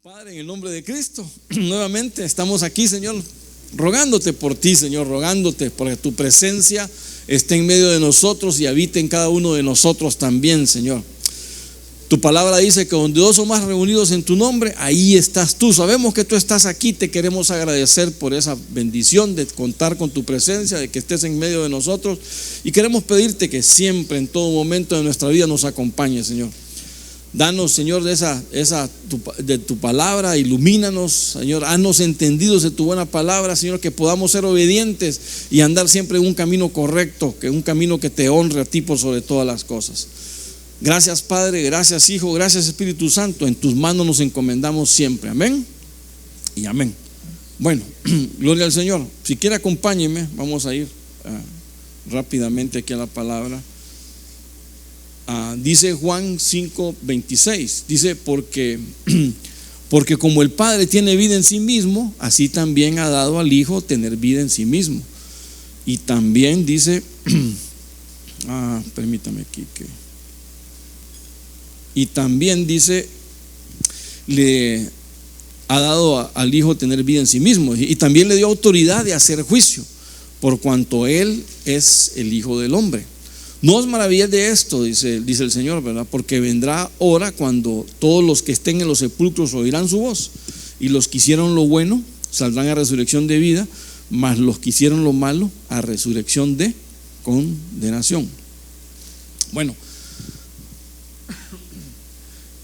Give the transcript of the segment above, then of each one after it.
Padre, en el nombre de Cristo, nuevamente estamos aquí, Señor, rogándote por ti, Señor, rogándote porque tu presencia esté en medio de nosotros y habite en cada uno de nosotros también, Señor. Tu palabra dice que donde dos o más reunidos en tu nombre, ahí estás tú. Sabemos que tú estás aquí, te queremos agradecer por esa bendición de contar con tu presencia, de que estés en medio de nosotros, y queremos pedirte que siempre, en todo momento de nuestra vida, nos acompañes, Señor. Danos, Señor, de tu palabra, ilumínanos, Señor, haznos entendidos de tu buena palabra, Señor, que podamos ser obedientes y andar siempre en un camino correcto, que un camino que te honre a ti por sobre todas las cosas. Gracias, Padre, gracias, Hijo, gracias, Espíritu Santo, en tus manos nos encomendamos siempre, amén y amén. Bueno, gloria al Señor. Si quiere acompáñeme, vamos a ir rápidamente aquí a la palabra. Dice Juan 5:26, dice porque como el Padre tiene vida en sí mismo, así también ha dado al Hijo tener vida en sí mismo. Y también dice, permítame aquí y también dice, le ha dado al Hijo tener vida en sí mismo, y también le dio autoridad de hacer juicio, por cuanto Él es el Hijo del hombre. No os maravilléis de esto, dice el Señor, ¿verdad? Porque vendrá hora cuando todos los que estén en los sepulcros oirán su voz, y los que hicieron lo bueno saldrán a resurrección de vida, mas los que hicieron lo malo a resurrección de condenación. Bueno,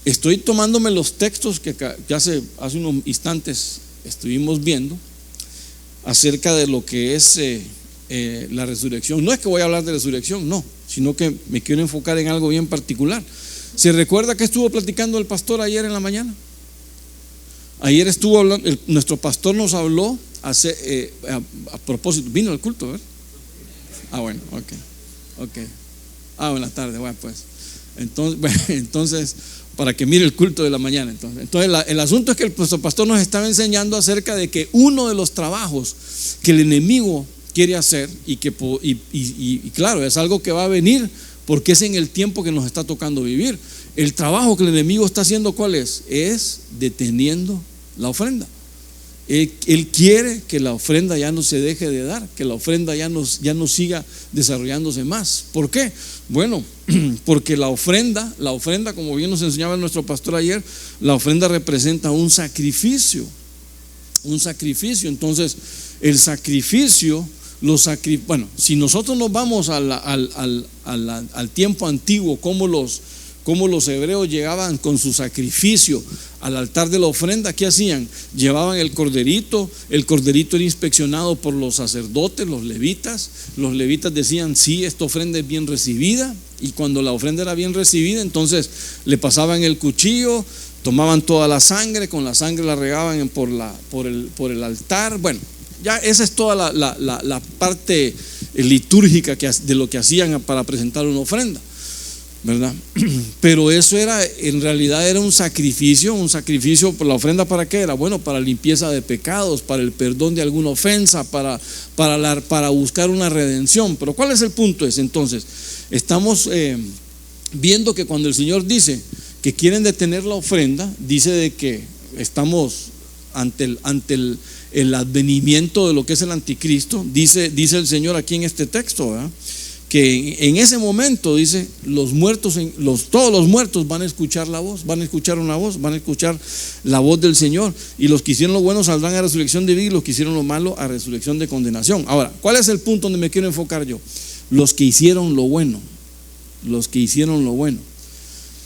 estoy tomándome los textos que hace unos instantes estuvimos viendo acerca de lo que es la resurrección. No es que voy a hablar de resurrección, no, sino que me quiero enfocar en algo bien particular. ¿Se recuerda que estuvo platicando el pastor ayer en la mañana? Ayer estuvo hablando, nuestro pastor nos habló a propósito, vino al culto, ¿verdad? Bueno, ok. Buenas tardes, bueno, pues. Entonces, para que mire el culto de la mañana. Entonces el asunto es que nuestro pastor nos estaba enseñando acerca de que uno de los trabajos que el enemigo quiere hacer y claro, es algo que va a venir porque es en el tiempo que nos está tocando vivir. El trabajo que el enemigo está haciendo, ¿cuál es? Es deteniendo la ofrenda. Él quiere que la ofrenda ya no se deje de dar, que la ofrenda ya no siga desarrollándose más. ¿Por qué? Bueno, porque la ofrenda, como bien nos enseñaba nuestro pastor ayer, la ofrenda representa un sacrificio. Entonces, el sacrificio, bueno, si nosotros nos vamos al tiempo antiguo, como los hebreos llegaban con su sacrificio al altar de la ofrenda, ¿qué hacían? Llevaban el corderito era inspeccionado por los sacerdotes, los levitas decían, sí, esta ofrenda es bien recibida, y cuando la ofrenda era bien recibida, entonces le pasaban el cuchillo, tomaban toda la sangre, con la sangre la regaban por el altar. Bueno, ya esa es toda la parte litúrgica de lo que hacían para presentar una ofrenda, ¿verdad? Pero eso en realidad era un sacrificio por la ofrenda. ¿Para qué era? Bueno, para limpieza de pecados, para el perdón de alguna ofensa, para buscar una redención. Pero ¿cuál es el punto? Entonces, estamos viendo que cuando el Señor dice que quieren detener la ofrenda, dice de que estamos ante el advenimiento de lo que es el anticristo. Dice el Señor aquí en este texto, ¿verdad?, que en ese momento, dice, todos los muertos van a escuchar la voz, van a escuchar una voz, van a escuchar la voz del Señor, y los que hicieron lo bueno saldrán a resurrección de vida, y los que hicieron lo malo a resurrección de condenación. Ahora, ¿cuál es el punto donde me quiero enfocar yo? Los que hicieron lo bueno.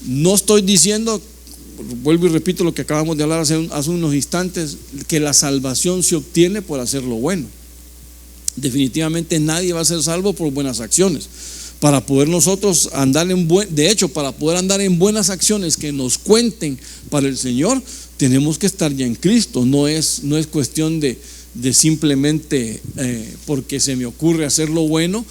No estoy diciendo, vuelvo y repito lo que acabamos de hablar hace unos instantes, que la salvación se obtiene por hacer lo bueno. Definitivamente nadie va a ser salvo por buenas acciones. Para poder nosotros andar para poder andar en buenas acciones que nos cuenten para el Señor, tenemos que estar ya en Cristo. No es cuestión de simplemente porque se me ocurre hacer lo bueno,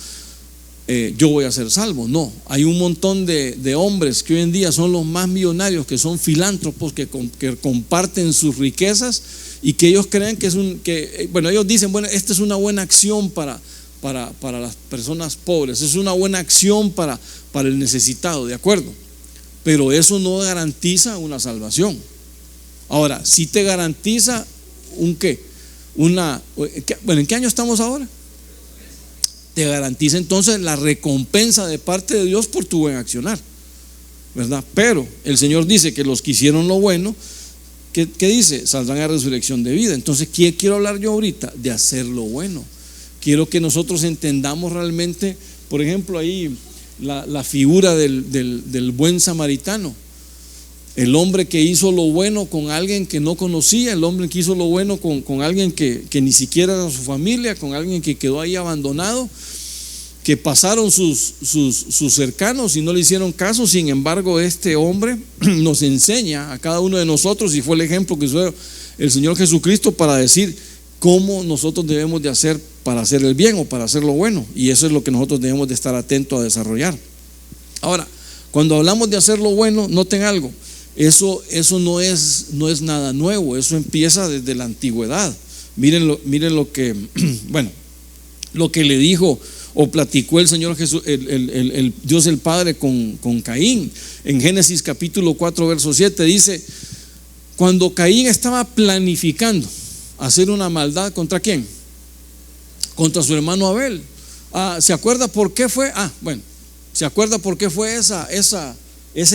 yo voy a ser salvo. No, hay un montón de hombres que hoy en día son los más millonarios, que son filántropos, que comparten sus riquezas, y que ellos creen ellos dicen, bueno, esta es una buena acción para las personas pobres, es una buena acción para el necesitado, ¿de acuerdo? Pero eso no garantiza una salvación. Ahora, sí te garantiza un qué, bueno, ¿en qué año estamos ahora? Te garantiza entonces la recompensa de parte de Dios por tu buen accionar, ¿verdad? Pero el Señor dice que los que hicieron lo bueno, ¿qué dice? Saldrán a resurrección de vida. Entonces, ¿qué quiero hablar yo ahorita? De hacer lo bueno. Quiero que nosotros entendamos realmente, por ejemplo, ahí la figura del buen samaritano. El hombre que hizo lo bueno con alguien que no conocía, el hombre que hizo lo bueno con alguien que ni siquiera era su familia, con alguien que quedó ahí abandonado, que pasaron sus cercanos y no le hicieron caso. Sin embargo, este hombre nos enseña a cada uno de nosotros, y fue el ejemplo que usó el Señor Jesucristo para decir cómo nosotros debemos de hacer para hacer el bien o para hacer lo bueno, y eso es lo que nosotros debemos de estar atentos a desarrollar. Ahora, cuando hablamos de hacer lo bueno, noten algo. Eso no es nada nuevo, eso empieza desde la antigüedad. Miren lo que, bueno, lo que le dijo o platicó el Señor Jesús, el Dios el Padre con Caín. En Génesis capítulo 4 verso 7 dice: cuando Caín estaba planificando hacer una maldad, ¿contra quién? Contra su hermano Abel. ¿Se acuerda por qué fue? Bueno, ¿se acuerda por qué fue esa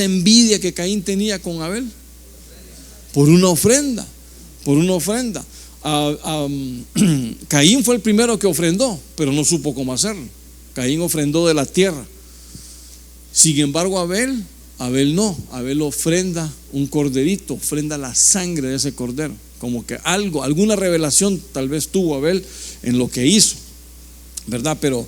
envidia que Caín tenía con Abel? Por una ofrenda. Caín fue el primero que ofrendó, pero no supo cómo hacerlo. Caín ofrendó de la tierra. Sin embargo, Abel no. Abel ofrenda un corderito, ofrenda la sangre de ese cordero. Como que alguna revelación tal vez tuvo Abel en lo que hizo, ¿verdad? Pero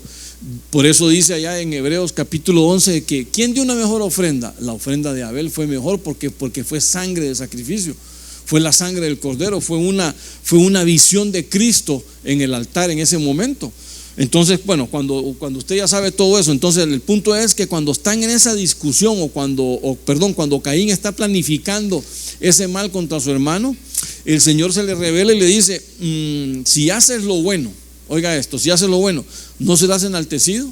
por eso dice allá en Hebreos capítulo 11 que ¿quién dio una mejor ofrenda? La ofrenda de Abel fue mejor porque fue sangre de sacrificio, fue la sangre del cordero, fue una visión de Cristo en el altar en ese momento. Entonces, bueno, cuando usted ya sabe todo eso, entonces el punto es que cuando están en esa discusión cuando Caín está planificando ese mal contra su hermano, el Señor se le revela y le dice: si haces lo bueno, oiga esto, si haces lo bueno, ¿no serás enaltecido?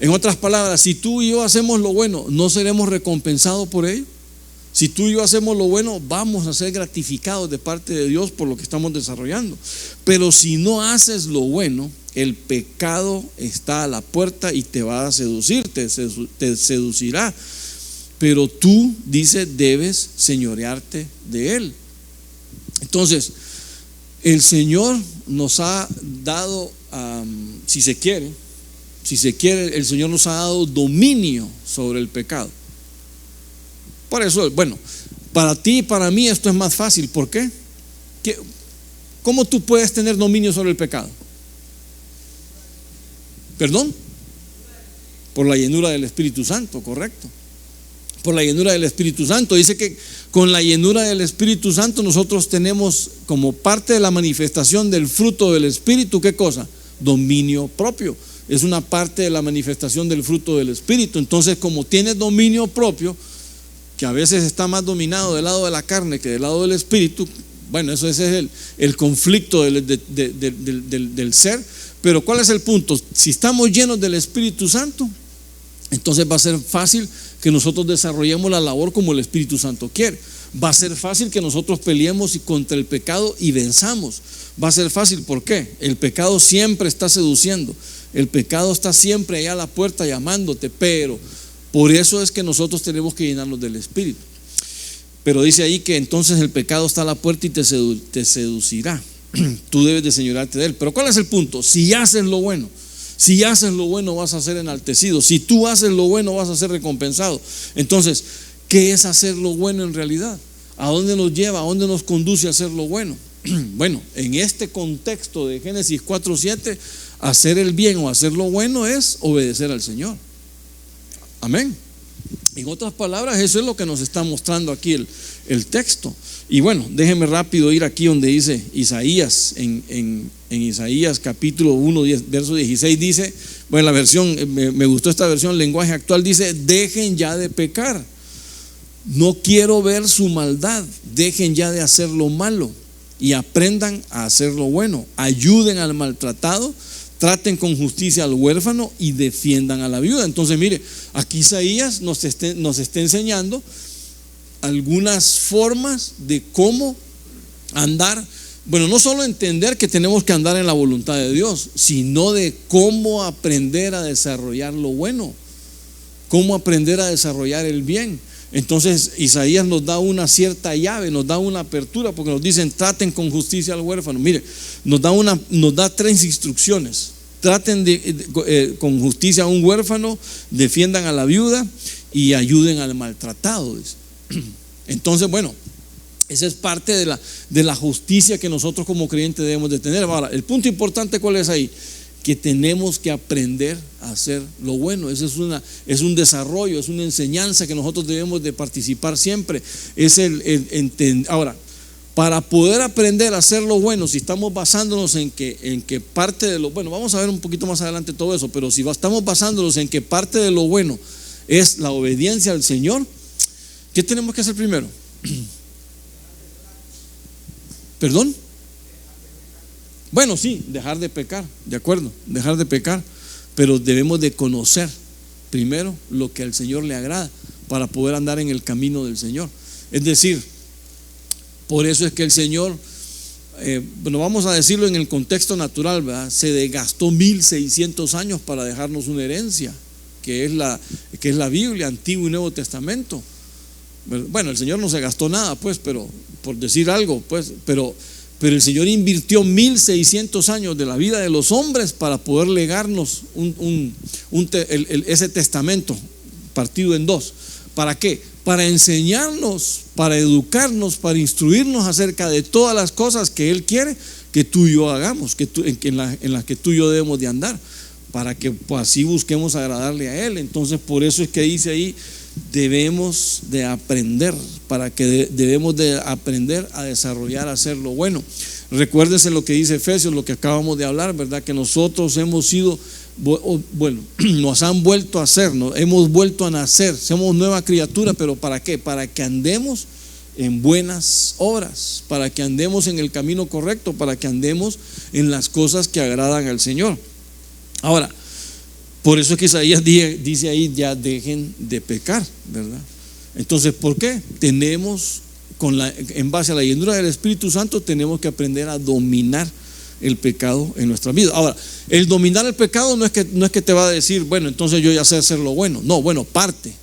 En otras palabras, si tú y yo hacemos lo bueno, ¿no seremos recompensados por ello? Si tú y yo hacemos lo bueno, vamos a ser gratificados de parte de Dios por lo que estamos desarrollando. Pero si no haces lo bueno, el pecado está a la puerta y te va a seducir, te seducirá. Pero tú, dice, debes señorearte de él. Entonces, el Señor nos ha dado, si se quiere, el Señor nos ha dado dominio sobre el pecado. Por eso, bueno, para ti y para mí esto es más fácil. ¿Por qué? ¿Cómo tú puedes tener dominio sobre el pecado? ¿Perdón? Por la llenura del Espíritu Santo, correcto. Por la llenura del Espíritu Santo. Dice que con la llenura del Espíritu Santo nosotros tenemos como parte de la manifestación del fruto del Espíritu, ¿qué cosa? Dominio propio. Es una parte de la manifestación del fruto del Espíritu. Entonces, como tienes dominio propio, que a veces está más dominado del lado de la carne que del lado del Espíritu, bueno, ese es el conflicto del ser. Pero ¿cuál es el punto? Si estamos llenos del Espíritu Santo, entonces va a ser fácil que nosotros desarrollemos la labor como el Espíritu Santo quiere. Va a ser fácil que nosotros peleemos contra el pecado y venzamos. Va a ser fácil, ¿por qué? El pecado siempre está seduciendo, el pecado está siempre allá a la puerta llamándote, pero por eso es que nosotros tenemos que llenarnos del Espíritu. Pero dice ahí que entonces el pecado está a la puerta y te seducirá. Tú debes de señorarte de él. Pero ¿cuál es el punto? Si haces lo bueno, vas a ser enaltecido. Si tú haces lo bueno, vas a ser recompensado. Entonces, ¿qué es hacer lo bueno en realidad? ¿A dónde nos lleva? ¿A dónde nos conduce a hacer lo bueno? Bueno, en este contexto de Génesis 4:7, hacer el bien o hacer lo bueno es obedecer al Señor. Amén. En otras palabras, eso es lo que nos está mostrando aquí el texto. Y bueno, déjenme rápido ir aquí donde dice Isaías, en Isaías capítulo 1, verso 16 dice, bueno, la versión, me gustó esta versión, lenguaje actual, dice: dejen ya de pecar, no quiero ver su maldad, dejen ya de hacer lo malo y aprendan a hacer lo bueno, ayuden al maltratado, traten con justicia al huérfano y defiendan a la viuda. Entonces mire, aquí Isaías nos está enseñando algunas formas de cómo andar. Bueno, no solo entender que tenemos que andar en la voluntad de Dios, sino de cómo aprender a desarrollar lo bueno, cómo aprender a desarrollar el bien. Entonces Isaías nos da una cierta llave, nos da una apertura, porque nos dicen: traten con justicia al huérfano. Mire, nos da 3 instrucciones: traten con justicia a un huérfano, defiendan a la viuda y ayuden al maltratado. Entonces, bueno, esa es parte de la justicia que nosotros como creyentes debemos de tener. Ahora, el punto importante, ¿cuál es ahí? Que tenemos que aprender a hacer lo bueno. Eso es un desarrollo, es una enseñanza que nosotros debemos de participar siempre. Ahora, para poder aprender a hacer lo bueno, si estamos basándonos en que parte de lo bueno, vamos a ver un poquito más adelante todo eso, pero si estamos basándonos en que parte de lo bueno es la obediencia al Señor, ¿qué tenemos que hacer primero? ¿Perdón? Bueno, sí, dejar de pecar, de acuerdo, dejar de pecar, pero debemos de conocer primero lo que al Señor le agrada para poder andar en el camino del Señor. Es decir, por eso es que el Señor, bueno, vamos a decirlo en el contexto natural, ¿verdad? Se desgastó 1600 años para dejarnos una herencia, que es la Biblia, Antiguo y Nuevo Testamento. Bueno, el Señor no se gastó nada, pues, pero por decir algo, pues, pero el Señor invirtió 1600 años de la vida de los hombres para poder legarnos ese testamento partido en 2. ¿Para qué? Para enseñarnos, para educarnos, para instruirnos acerca de todas las cosas que Él quiere que tú y yo hagamos, en las que tú y yo debemos de andar, para que pues, así busquemos agradarle a Él. Entonces, por eso es que dice ahí: debemos de aprender, debemos de aprender a desarrollar, a hacer lo bueno. Recuérdense lo que dice Efesios, lo que acabamos de hablar, ¿verdad? Que nosotros hemos sido, bueno, nos han vuelto a hacer, hemos vuelto a nacer, somos nueva criatura, pero ¿para qué? Para que andemos en buenas obras, para que andemos en el camino correcto, para que andemos en las cosas que agradan al Señor. Ahora, por eso es que Isaías dice ahí: ya dejen de pecar, ¿verdad? Entonces, ¿por qué? Tenemos, en base a la llenura del Espíritu Santo, tenemos que aprender a dominar el pecado en nuestra vida. Ahora, el dominar el pecado no es que te va a decir: bueno, entonces yo ya sé hacer lo bueno. No, bueno, parte.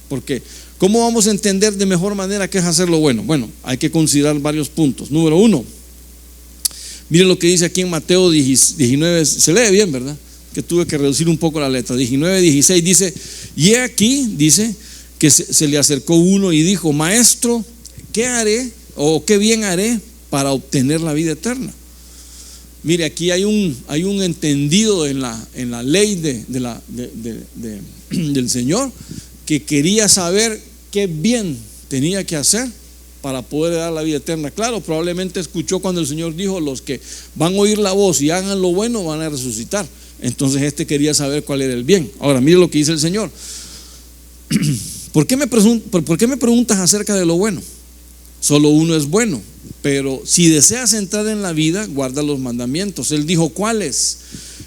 Porque ¿cómo vamos a entender de mejor manera qué es hacer lo bueno? Bueno, hay que considerar varios puntos. Número 1, miren lo que dice aquí en Mateo 19, se lee bien, ¿verdad? Que tuve que reducir un poco la letra. 19:16 dice: y aquí dice que se le acercó uno y dijo: Maestro, ¿qué haré o qué bien haré para obtener la vida eterna? Mire, aquí hay un entendido en la ley del Señor, que quería saber qué bien tenía que hacer para poder dar la vida eterna. Claro, probablemente escuchó cuando el Señor dijo: los que van a oír la voz y hagan lo bueno van a resucitar. Entonces quería saber cuál era el bien. Ahora, mire lo que dice el Señor. ¿Por qué me preguntas acerca de lo bueno? Solo uno es bueno, pero si deseas entrar en la vida, guarda los mandamientos. Él dijo: ¿cuáles?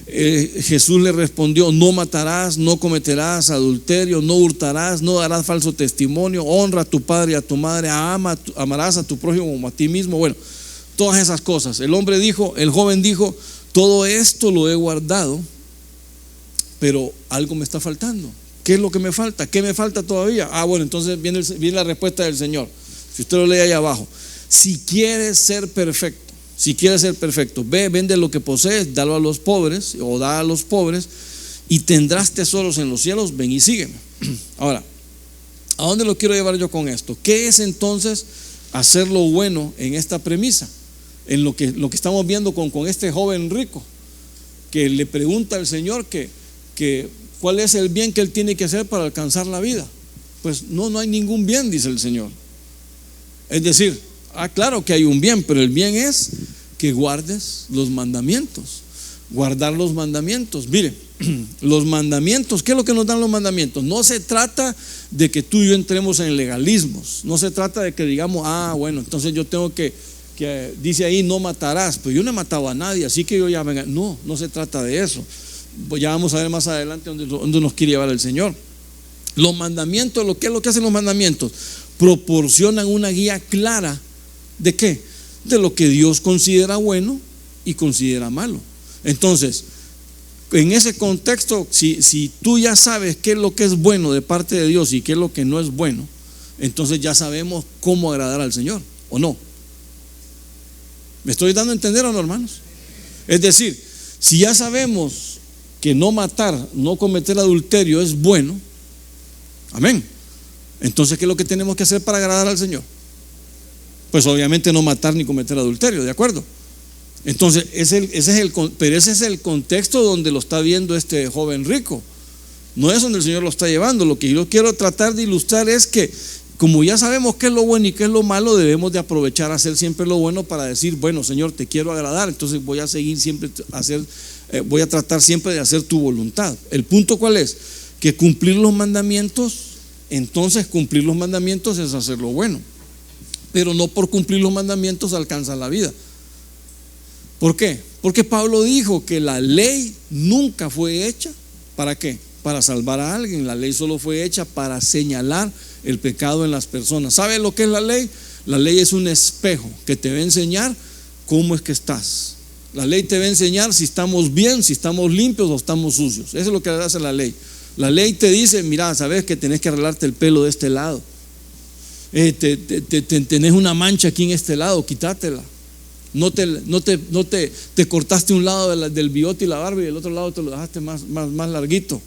Jesús le respondió: no matarás, no cometerás adulterio, no hurtarás, no darás falso testimonio, honra a tu padre y a tu madre, amarás a tu prójimo como a ti mismo. Bueno, todas esas cosas. El joven dijo: todo esto lo he guardado, pero algo me está faltando. ¿Qué es lo que me falta? ¿Qué me falta todavía? Bueno, entonces viene la respuesta del Señor. Si usted lo lee ahí abajo: si quieres ser perfecto, ve, vende lo que posees, dalo a los pobres, o da a los pobres, y tendrás tesoros en los cielos. Ven y sígueme. Ahora, ¿a dónde lo quiero llevar yo con esto? ¿Qué es entonces hacer lo bueno en esta premisa? En lo que estamos viendo con este joven rico, que le pregunta al Señor que cuál es el bien que él tiene que hacer para alcanzar la vida. Pues no hay ningún bien, dice el Señor. Es decir, claro que hay un bien, pero el bien es que guardes los mandamientos. Guardar los mandamientos. Mire, los mandamientos, ¿qué es lo que nos dan los mandamientos? No se trata de que tú y yo entremos en legalismos. No se trata de que digamos: bueno, entonces yo tengo que dice ahí: no matarás, pero yo no he matado a nadie, así que yo ya venga. No se trata de eso. Ya vamos a ver más adelante dónde nos quiere llevar el Señor. Los mandamientos, ¿qué es lo que hacen los mandamientos? proporcionan una guía clara ¿de qué? De lo que Dios considera bueno y considera malo. Entonces, en ese contexto, si tú ya sabes qué es lo que es bueno de parte de Dios y qué es lo que no es bueno, entonces ya sabemos cómo agradar al Señor, ¿o no? ¿Me estoy dando a entender o no, hermanos? Es decir, si ya sabemos que no matar, no cometer adulterio es bueno, amén, entonces ¿qué es lo que tenemos que hacer para agradar al Señor? Pues obviamente no matar ni cometer adulterio, ¿de acuerdo? Entonces pero ese es el contexto donde lo está viendo este joven rico. No es donde el Señor lo está llevando. Lo que yo quiero tratar de ilustrar es que como ya sabemos qué es lo bueno y qué es lo malo, debemos de aprovechar a hacer siempre lo bueno para decir, bueno, Señor, te quiero agradar, entonces voy a seguir siempre voy a tratar siempre de hacer tu voluntad. El punto ¿cuál es? Que cumplir los mandamientos, entonces cumplir los mandamientos es hacer lo bueno, pero no por cumplir los mandamientos alcanza la vida. ¿Por qué? Porque Pablo dijo que la ley nunca fue hecha ¿para qué? Para salvar a alguien. La ley solo fue hecha para señalar el pecado en las personas. ¿Sabe lo que es la ley? La ley es un espejo que te va a enseñar cómo es que estás. La ley te va a enseñar si estamos bien, si estamos limpios o estamos sucios. Eso es lo que hace la ley. La ley te dice, mira, sabes que tenés que arreglarte el pelo de este lado, tenés una mancha aquí en este lado, quítátela. No te cortaste un lado del bigote y la barba y el otro lado te lo dejaste más larguito.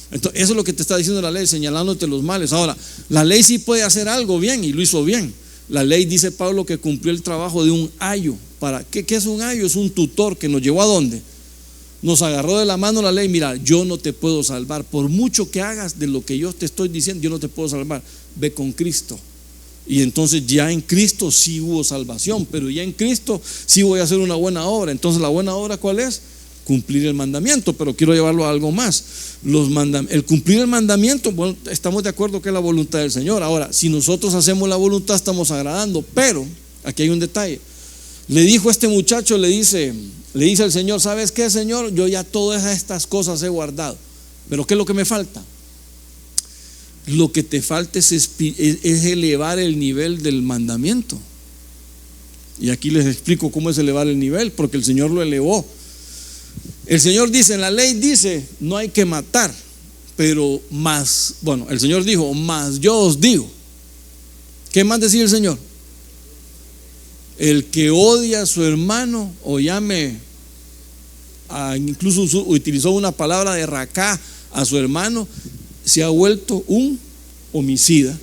Entonces, eso es lo que te está diciendo la ley, señalándote los males. Ahora, la ley sí puede hacer algo bien y lo hizo bien. La ley, dice Pablo, que cumplió el trabajo de un ayo. ¿Qué es un ayo? Es un tutor que nos llevó ¿a dónde? Nos agarró de la mano la ley. Mira, yo no te puedo salvar. Por mucho que hagas de lo que yo te estoy diciendo, yo no te puedo salvar. Ve con Cristo. Y entonces ya en Cristo sí hubo salvación, pero ya en Cristo sí voy a hacer una buena obra. Entonces la buena obra ¿cuál es? Cumplir el mandamiento, pero quiero llevarlo a algo más. El cumplir el mandamiento, bueno, estamos de acuerdo que es la voluntad del Señor. Ahora, si nosotros hacemos la voluntad estamos agradando, pero aquí hay un detalle. Le dijo este muchacho, le dice al Señor, ¿sabes qué, Señor? Yo ya todas estas cosas he guardado, pero ¿qué es lo que me falta? Lo que te falta es elevar el nivel del mandamiento. Y aquí les explico cómo es elevar el nivel, porque el Señor lo elevó. El Señor dice, en la ley dice, no hay que matar, pero más, bueno, el Señor dijo, más yo os digo. ¿Qué más decía el Señor? El que odia a su hermano, o incluso utilizó una palabra de racá a su hermano, se ha vuelto un homicida.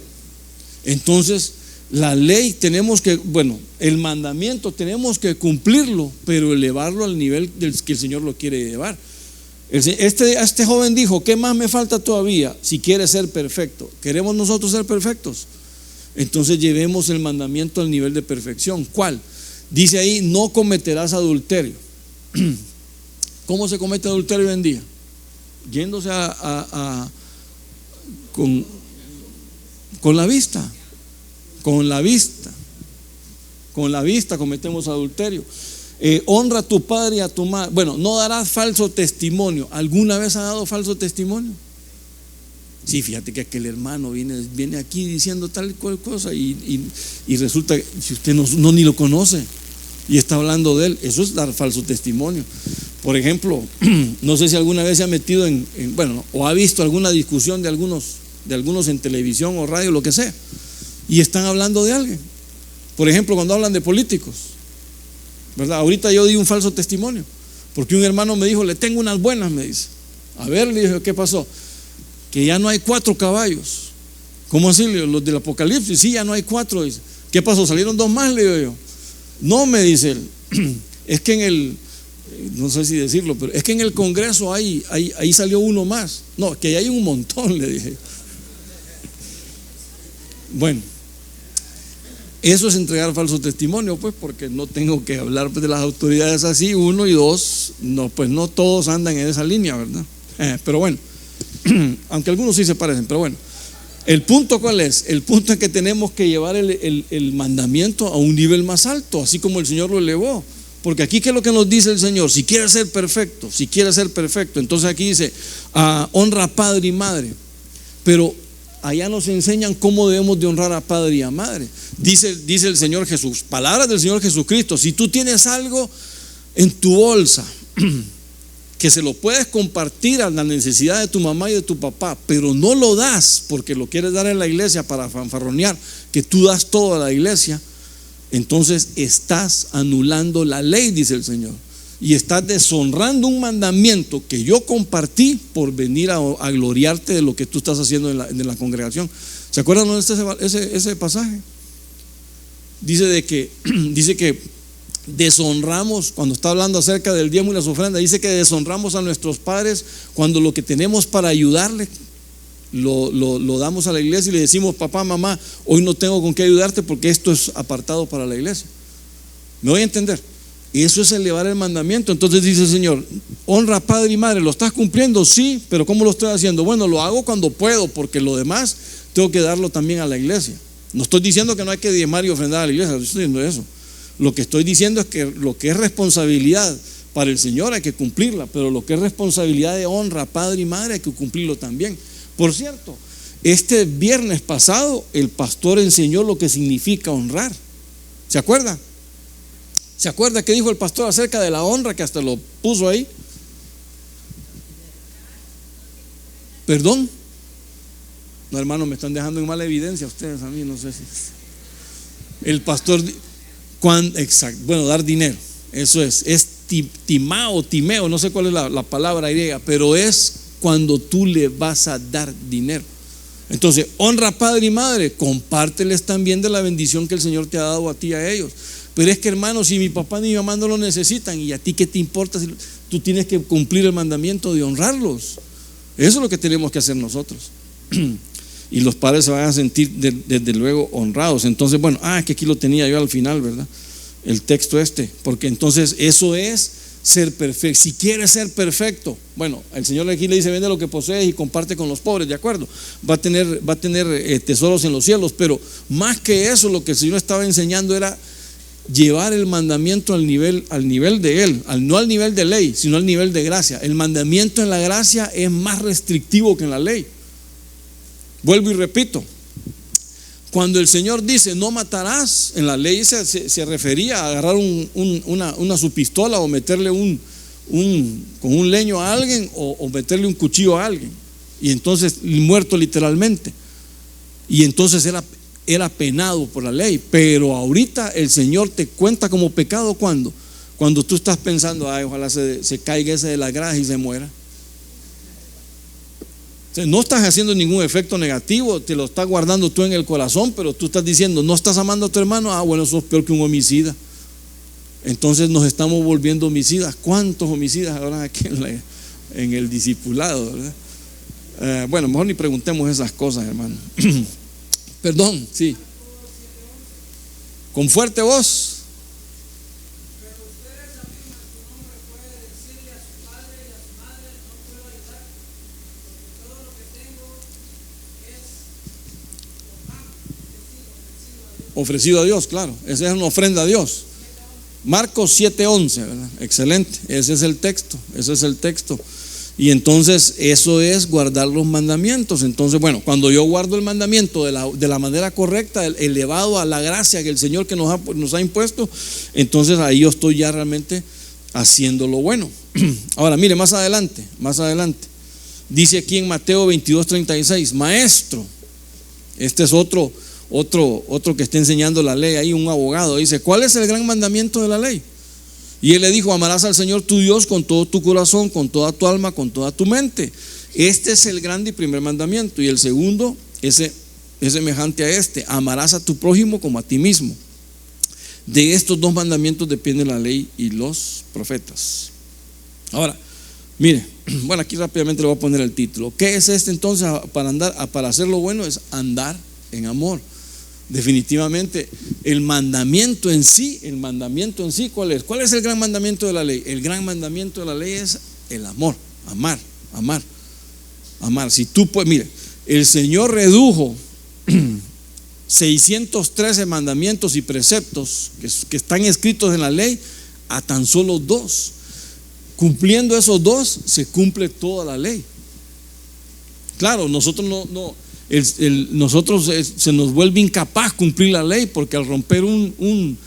Entonces la ley tenemos que, el mandamiento tenemos que cumplirlo, pero elevarlo al nivel del que el Señor lo quiere llevar. Este joven dijo, ¿qué más me falta todavía? Si quiere ser perfecto. ¿Queremos nosotros ser perfectos? Entonces llevemos el mandamiento al nivel de perfección. ¿Cuál? Dice ahí, no cometerás adulterio. ¿Cómo se comete adulterio hoy en día? Yéndose con la vista. Con la vista cometemos adulterio. Honra a tu padre y a tu madre. No darás falso testimonio. ¿Alguna vez ha dado falso testimonio? Sí, fíjate que aquel hermano viene aquí diciendo tal cual cosa y resulta que si usted no ni lo conoce y está hablando de él, eso es dar falso testimonio. Por ejemplo, no sé si alguna vez se ha metido o ha visto alguna discusión de algunos en televisión o radio, lo que sea, y están hablando de alguien. Por ejemplo, cuando hablan de políticos, ¿verdad? Ahorita yo di un falso testimonio porque un hermano me dijo, le tengo unas buenas, me dice. A ver, le dije, ¿qué pasó? Que ya no hay 4 caballos. ¿Cómo así? Los del Apocalipsis, sí, ya no hay 4. Dice. ¿Qué pasó? ¿Salieron 2 más? Le digo yo. No, me dice él, es que no sé si decirlo, pero es que en el Congreso ahí salió uno más. No, que hay un montón, le dije. Bueno, eso es entregar falso testimonio, pues, porque no tengo que hablar de las autoridades así, 1 y 2, no, pues no todos andan en esa línea, ¿verdad? Pero bueno, aunque algunos sí se parecen, pero bueno, el punto ¿cuál es? El punto es que tenemos que llevar el mandamiento a un nivel más alto, así como el Señor lo elevó. Porque aquí ¿qué es lo que nos dice el Señor? Si quieres ser perfecto, entonces aquí dice honra a padre y madre. Pero allá nos enseñan cómo debemos de honrar a padre y a madre. Dice el Señor Jesús, palabras del Señor Jesucristo: si tú tienes algo en tu bolsa que se lo puedes compartir a la necesidad de tu mamá y de tu papá, pero no lo das porque lo quieres dar en la iglesia para fanfarronear que tú das todo a la iglesia, entonces estás anulando la ley, dice el Señor, y estás deshonrando un mandamiento que yo compartí por venir a gloriarte de lo que tú estás haciendo en la congregación. ¿Se acuerdan dónde está ese pasaje? Dice que deshonramos, cuando está hablando acerca del diezmo y las ofrendas, dice que deshonramos a nuestros padres cuando lo que tenemos para ayudarle lo damos a la iglesia y le decimos: papá, mamá, hoy no tengo con qué ayudarte porque esto es apartado para la iglesia. ¿Me voy a entender? Eso es elevar el mandamiento. Entonces dice el Señor: honra a padre y madre. ¿Lo estás cumpliendo? Sí, pero ¿cómo lo estoy haciendo? Bueno, lo hago cuando puedo, porque lo demás tengo que darlo también a la iglesia. No estoy diciendo que no hay que diezmar y ofrendar a la iglesia, no estoy diciendo eso. Lo que estoy diciendo es que lo que es responsabilidad para el Señor hay que cumplirla, pero lo que es responsabilidad de honra, padre y madre, hay que cumplirlo también. Por cierto, este viernes pasado el pastor enseñó lo que significa honrar. ¿Se acuerda? ¿Se acuerda qué dijo el pastor acerca de la honra, que hasta lo puso ahí? ¿Perdón? No, hermano, me están dejando en mala evidencia ustedes, a mí no sé si el pastor... Exacto, bueno, dar dinero, eso es timeo, no sé cuál es la palabra griega, pero es cuando tú le vas a dar dinero. Entonces, honra a padre y madre, compárteles también de la bendición que el Señor te ha dado a ti y a ellos. Pero es que, hermano, si mi papá ni mi mamá no lo necesitan, ¿y a ti qué te importa? Si tú tienes que cumplir el mandamiento de honrarlos. Eso es lo que tenemos que hacer nosotros. Y los padres se van a sentir desde luego honrados. Entonces, bueno, que aquí lo tenía yo al final, ¿verdad? El texto porque entonces eso es ser perfecto. Si quieres ser perfecto, bueno, el Señor aquí le dice: vende lo que posees y comparte con los pobres, ¿de acuerdo? Va a tener tesoros en los cielos, pero más que eso, lo que el Señor estaba enseñando era llevar el mandamiento al nivel de Él, no al nivel de ley, sino al nivel de gracia. El mandamiento en la gracia es más restrictivo que en la ley. Vuelvo y repito, cuando el Señor dice no matarás, en la ley se refería a agarrar su pistola o meterle con un leño a alguien o meterle un cuchillo a alguien, y entonces muerto literalmente, y entonces era penado por la ley. Pero ahorita el Señor te cuenta como pecado cuando tú estás pensando: ojalá se caiga ese de la graja y se muera. No estás haciendo ningún efecto negativo, te lo estás guardando tú en el corazón, pero tú estás diciendo: no estás amando a tu hermano. Bueno, sos peor que un homicida. Entonces nos estamos volviendo homicidas. ¿Cuántos homicidas habrá aquí en el discipulado, verdad? Bueno, mejor ni preguntemos esas cosas, hermano. Perdón, sí. Con fuerte voz. Ofrecido a Dios, claro, esa es una ofrenda a Dios. Marcos 7:11, ¿verdad? Excelente, ese es el texto. Y entonces eso es guardar los mandamientos. Entonces, bueno, cuando yo guardo el mandamiento de la manera correcta, elevado a la gracia que el Señor que nos ha impuesto, entonces ahí yo estoy ya realmente haciendo lo bueno. Ahora, mire, más adelante, dice aquí en Mateo 22:36, maestro, este es otro que está enseñando la ley, ahí un abogado, dice: ¿cuál es el gran mandamiento de la ley? Y él le dijo: amarás al Señor tu Dios con todo tu corazón, con toda tu alma, con toda tu mente. Este es el grande y primer mandamiento. Y el segundo es semejante a este: amarás a tu prójimo como a ti mismo. De estos dos mandamientos depende la ley y los profetas. Ahora, mire, bueno, aquí rápidamente le voy a poner el título. ¿Qué es entonces para hacer lo bueno? Es andar en amor. Definitivamente el mandamiento en sí, ¿cuál es? ¿Cuál es el gran mandamiento de la ley? El gran mandamiento de la ley es el amor, amar. Si tú puedes, mire, el Señor redujo 613 mandamientos y preceptos que están escritos en la ley a tan solo 2. Cumpliendo esos 2 se cumple toda la ley. Claro, nosotros no nosotros se nos vuelve incapaz cumplir la ley, porque al romper un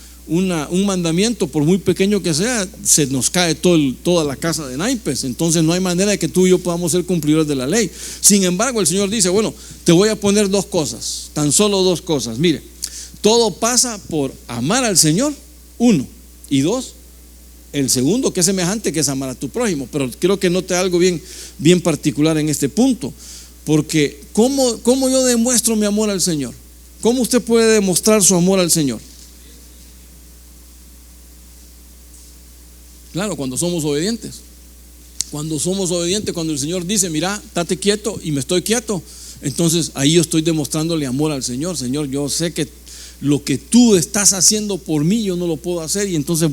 mandamiento, por muy pequeño que sea, se nos cae toda la casa de naipes. Entonces no hay manera de que tú y yo podamos ser cumplidores de la ley. Sin embargo, el Señor dice, bueno, te voy a poner dos cosas, tan solo dos cosas. Mire, todo pasa por amar al Señor, uno, y dos, el segundo, que es semejante, que es amar a tu prójimo. Pero quiero que note algo bien particular en este punto, porque ¿cómo yo demuestro mi amor al Señor? ¿Cómo usted puede demostrar su amor al Señor? Claro, cuando somos obedientes. Cuando somos obedientes, cuando el Señor dice, mira, estate quieto, y me estoy quieto, entonces ahí yo estoy demostrándole amor al Señor. Señor, yo sé que lo que tú estás haciendo por mí yo no lo puedo hacer, y entonces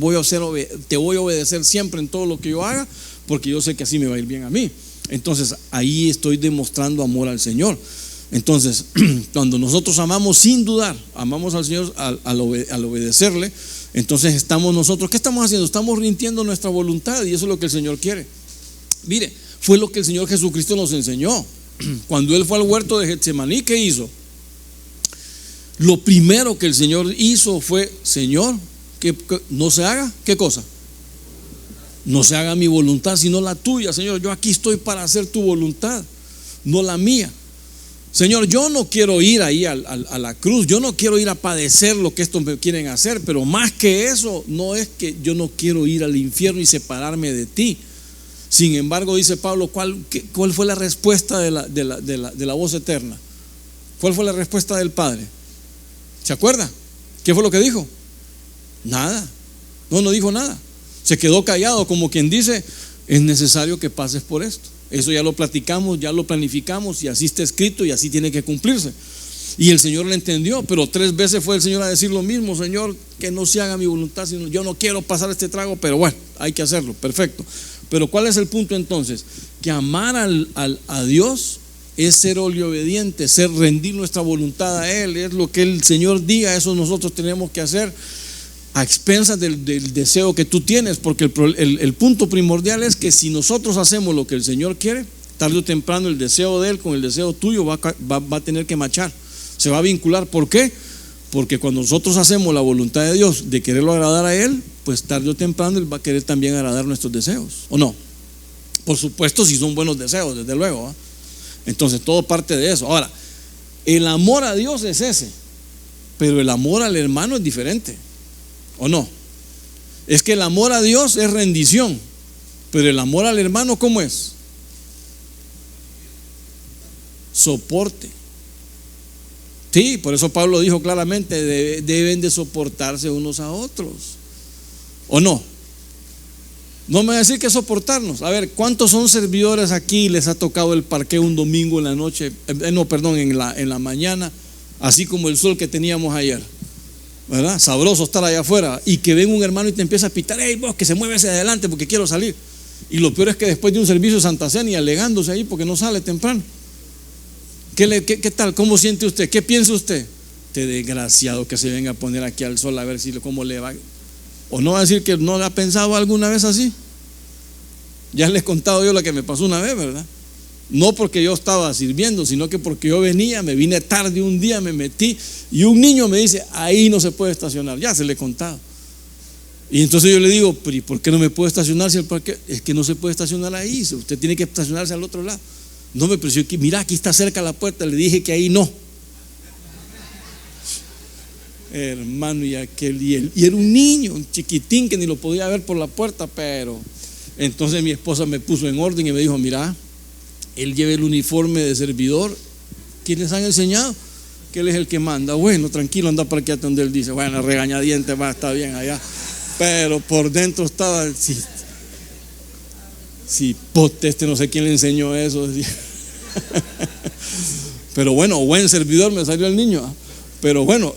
te voy a obedecer siempre en todo lo que yo haga, porque yo sé que así me va a ir bien a mí. Entonces ahí estoy demostrando amor al Señor. Entonces cuando nosotros amamos sin dudar, amamos al Señor al obedecerle, entonces estamos nosotros, ¿qué estamos haciendo? Estamos rindiendo nuestra voluntad, y eso es lo que el Señor quiere. Mire, fue lo que el Señor Jesucristo nos enseñó. Cuando Él fue al huerto de Getsemaní, ¿qué hizo? Lo primero que el Señor hizo fue, Señor, que no se haga, ¿qué cosa? No se haga mi voluntad, sino la tuya. Señor, yo aquí estoy para hacer tu voluntad, no la mía. Señor, yo no quiero ir ahí a la cruz, yo no quiero ir a padecer lo que estos me quieren hacer, pero más que eso, no es que yo no quiero ir al infierno y separarme de ti. Sin embargo, dice Pablo, ¿cuál fue la respuesta de la voz eterna? ¿Cuál fue la respuesta del Padre? ¿Se acuerda? ¿Qué fue lo que dijo? Nada. No dijo nada. Se quedó callado, como quien dice, es necesario que pases por esto. Eso ya lo platicamos, ya lo planificamos, y así está escrito y así tiene que cumplirse. Y el Señor le entendió, pero 3 veces fue el Señor a decir lo mismo: Señor, que no se haga mi voluntad, sino yo no quiero pasar este trago, pero bueno, hay que hacerlo, perfecto. Pero ¿cuál es el punto entonces? Que amar a Dios es ser obediente, ser rendir nuestra voluntad a Él, es lo que el Señor diga, eso nosotros tenemos que hacer a expensas del deseo que tú tienes, porque el punto primordial es que si nosotros hacemos lo que el Señor quiere, tarde o temprano el deseo de Él con el deseo tuyo va a tener que machar, se va a vincular. ¿Por qué? Porque cuando nosotros hacemos la voluntad de Dios de quererlo agradar a Él, pues tarde o temprano Él va a querer también agradar nuestros deseos, ¿o no? Por supuesto, si son buenos deseos, desde luego, ¿eh? Entonces todo parte de eso. Ahora, el amor a Dios es ese, pero el amor al hermano es diferente, ¿o no? Es que el amor a Dios es rendición, pero el amor al hermano, ¿cómo es? Soporte. Sí, por eso Pablo dijo claramente, deben de soportarse unos a otros, ¿o no? No me va a decir que soportarnos. A ver, ¿cuántos son servidores aquí les ha tocado el parqué un domingo en la noche, en la mañana, así como el sol que teníamos ayer, ¿verdad? Sabroso estar allá afuera, y que ven un hermano y te empieza a pitar: hey, vos, que se mueve hacia adelante porque quiero salir. Y lo peor es que después de un servicio de Santa Cena y alegándose ahí porque no sale temprano. ¿Qué tal? ¿Cómo siente usted? ¿Qué piensa usted? Este desgraciado que se venga a poner aquí al sol a ver cómo le va. ¿O no va a decir que no le ha pensado alguna vez así? Ya les he contado yo lo que me pasó una vez, ¿verdad? No porque yo estaba sirviendo, sino que porque yo me vine tarde un día, me metí, y un niño me dice: ahí no se puede estacionar. Ya se le he contado. Y entonces yo le digo: pero ¿y por qué no me puedo estacionar si el parque? Es que no se puede estacionar ahí, usted tiene que estacionarse al otro lado. No me pareció que, mira, aquí está cerca la puerta. Le dije que ahí no. Hermano, y era un niño, un chiquitín que ni lo podía ver por la puerta. Pero entonces mi esposa me puso en orden y me dijo: mira, él lleva el uniforme de servidor. ¿Quiénes han enseñado? Que él es el que manda. Bueno, tranquilo, anda para aquí donde él dice. Bueno, regañadiente, va, está bien allá. Pero por dentro estaba, sí, pote, no sé quién le enseñó eso. Pero bueno, buen servidor me salió el niño. Pero bueno,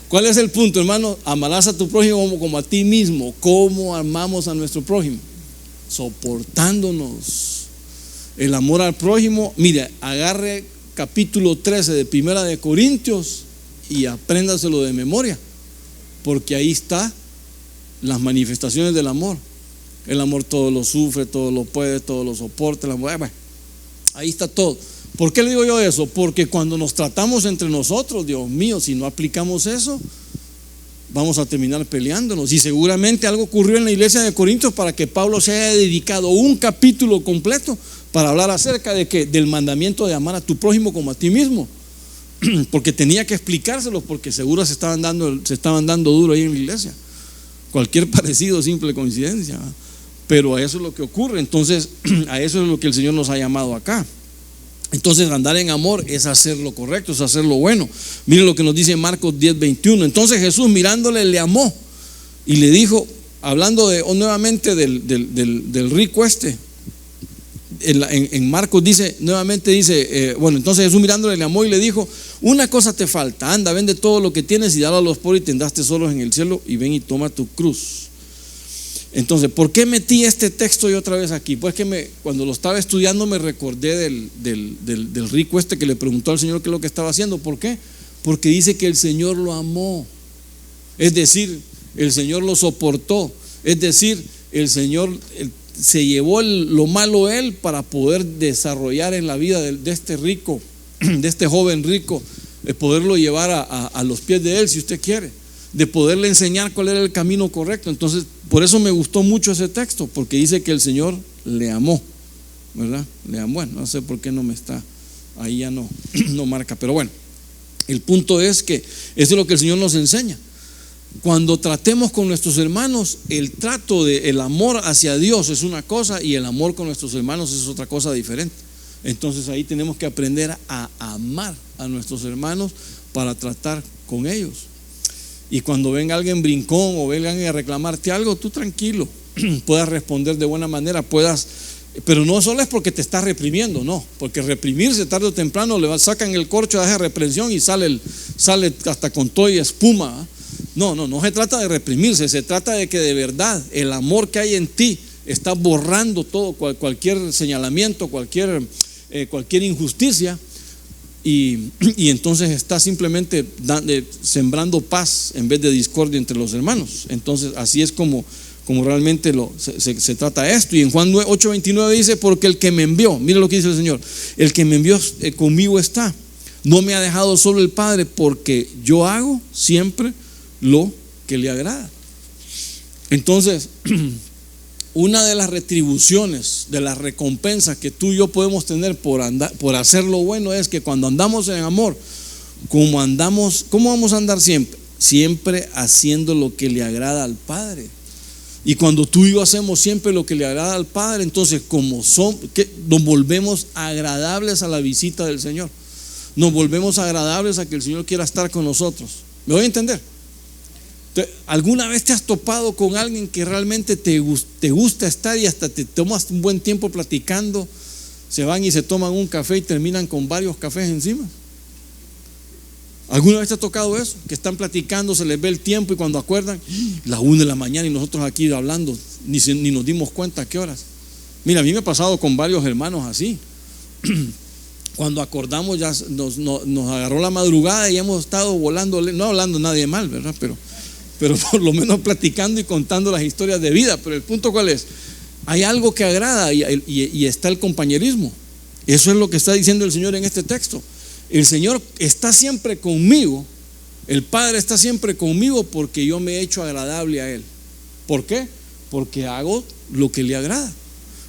¿cuál es el punto, hermano? Amarás a tu prójimo como a ti mismo. ¿Cómo amamos a nuestro prójimo? Soportándonos. El amor al prójimo, mire, agarre capítulo 13 de Primera de Corintios y apréndaselo de memoria, porque ahí está las manifestaciones del amor. El amor todo lo sufre, todo lo puede, todo lo soporta. Bueno, ahí está todo. ¿Por qué le digo yo eso? Porque cuando nos tratamos entre nosotros, Dios mío, si no aplicamos eso, vamos a terminar peleándonos. Y seguramente algo ocurrió en la iglesia de Corintios para que Pablo se haya dedicado un capítulo completo para hablar acerca de que del mandamiento de amar a tu prójimo como a ti mismo. Porque tenía que explicárselos, porque seguro se estaban dando duro ahí en la iglesia. Cualquier parecido, simple coincidencia. Pero a eso es lo que ocurre. Entonces, a eso es lo que el Señor nos ha llamado acá. Entonces, andar en amor es hacer lo correcto, es hacer lo bueno. Miren lo que nos dice Marcos 10:21. Entonces Jesús, mirándole, le amó y le dijo, hablando nuevamente del rico en Marcos dice, nuevamente dice, entonces Jesús mirándole le amó y le dijo, una cosa te falta, anda, vende todo lo que tienes y dalo a los pobres y tendrás tesoros en el cielo, y ven y toma tu cruz. Entonces, ¿por qué metí este texto yo otra vez aquí? Pues que cuando lo estaba estudiando me recordé del rico que le preguntó al Señor qué es lo que estaba haciendo. ¿Por qué? Porque dice que el Señor lo amó, es decir, el Señor lo soportó, es decir, el Señor se llevó lo malo él para poder desarrollar en la vida de este rico, de este joven rico, de poderlo llevar a los pies de él, si usted quiere, de poderle enseñar cuál era el camino correcto. Entonces, por eso me gustó mucho ese texto, porque dice que el Señor le amó, ¿verdad? Le amó. Bueno, no sé por qué no me está, ahí ya no marca, pero bueno, el punto es que eso es lo que el Señor nos enseña. Cuando tratemos con nuestros hermanos, el trato el amor hacia Dios es una cosa y el amor con nuestros hermanos es otra cosa diferente. Entonces ahí tenemos que aprender a amar a nuestros hermanos para tratar con ellos. Y cuando venga alguien brincón o venga alguien a reclamarte algo, tú tranquilo, puedas responder de buena manera, pero no solo es porque te está reprimiendo, no, porque reprimirse tarde o temprano sacan el corcho de esa reprensión y sale hasta con todo y espuma. No se trata de reprimirse, se trata de que de verdad el amor que hay en ti está borrando todo, cualquier señalamiento, cualquier injusticia, y entonces está simplemente sembrando paz en vez de discordia entre los hermanos. Entonces así es como realmente se trata esto. Y en Juan 8:29 dice, porque el que me envió, mire lo que dice el Señor, el que me envió conmigo está, no me ha dejado solo el Padre, porque yo hago siempre lo que le agrada. Entonces, una de las retribuciones, de las recompensas que tú y yo podemos tener por hacer lo bueno, es que cuando andamos en amor, ¿cómo vamos a andar siempre? Siempre haciendo lo que le agrada al Padre. Y cuando tú y yo hacemos siempre lo que le agrada al Padre, entonces nos volvemos agradables a la visita del Señor, nos volvemos agradables a que el Señor quiera estar con nosotros. ¿Me voy a entender? ¿Alguna vez te has topado con alguien que realmente te gusta estar y hasta te tomas un buen tiempo platicando? Se van y se toman un café y terminan con varios cafés encima. ¿Alguna vez te ha tocado eso? Que están platicando, se les ve el tiempo y cuando acuerdan, las 1 de la mañana y nosotros aquí hablando, ni nos dimos cuenta a qué horas. Mira, a mí me ha pasado con varios hermanos así. Cuando acordamos ya nos agarró la madrugada y hemos estado volando, no hablando nadie mal, ¿verdad? Pero por lo menos platicando y contando las historias de vida. Pero el punto ¿cuál es? Hay algo que agrada y está el compañerismo. Eso es lo que está diciendo el Señor en este texto. El Señor está siempre conmigo, el Padre está siempre conmigo porque yo me he hecho agradable a Él. ¿Por qué? Porque hago lo que le agrada,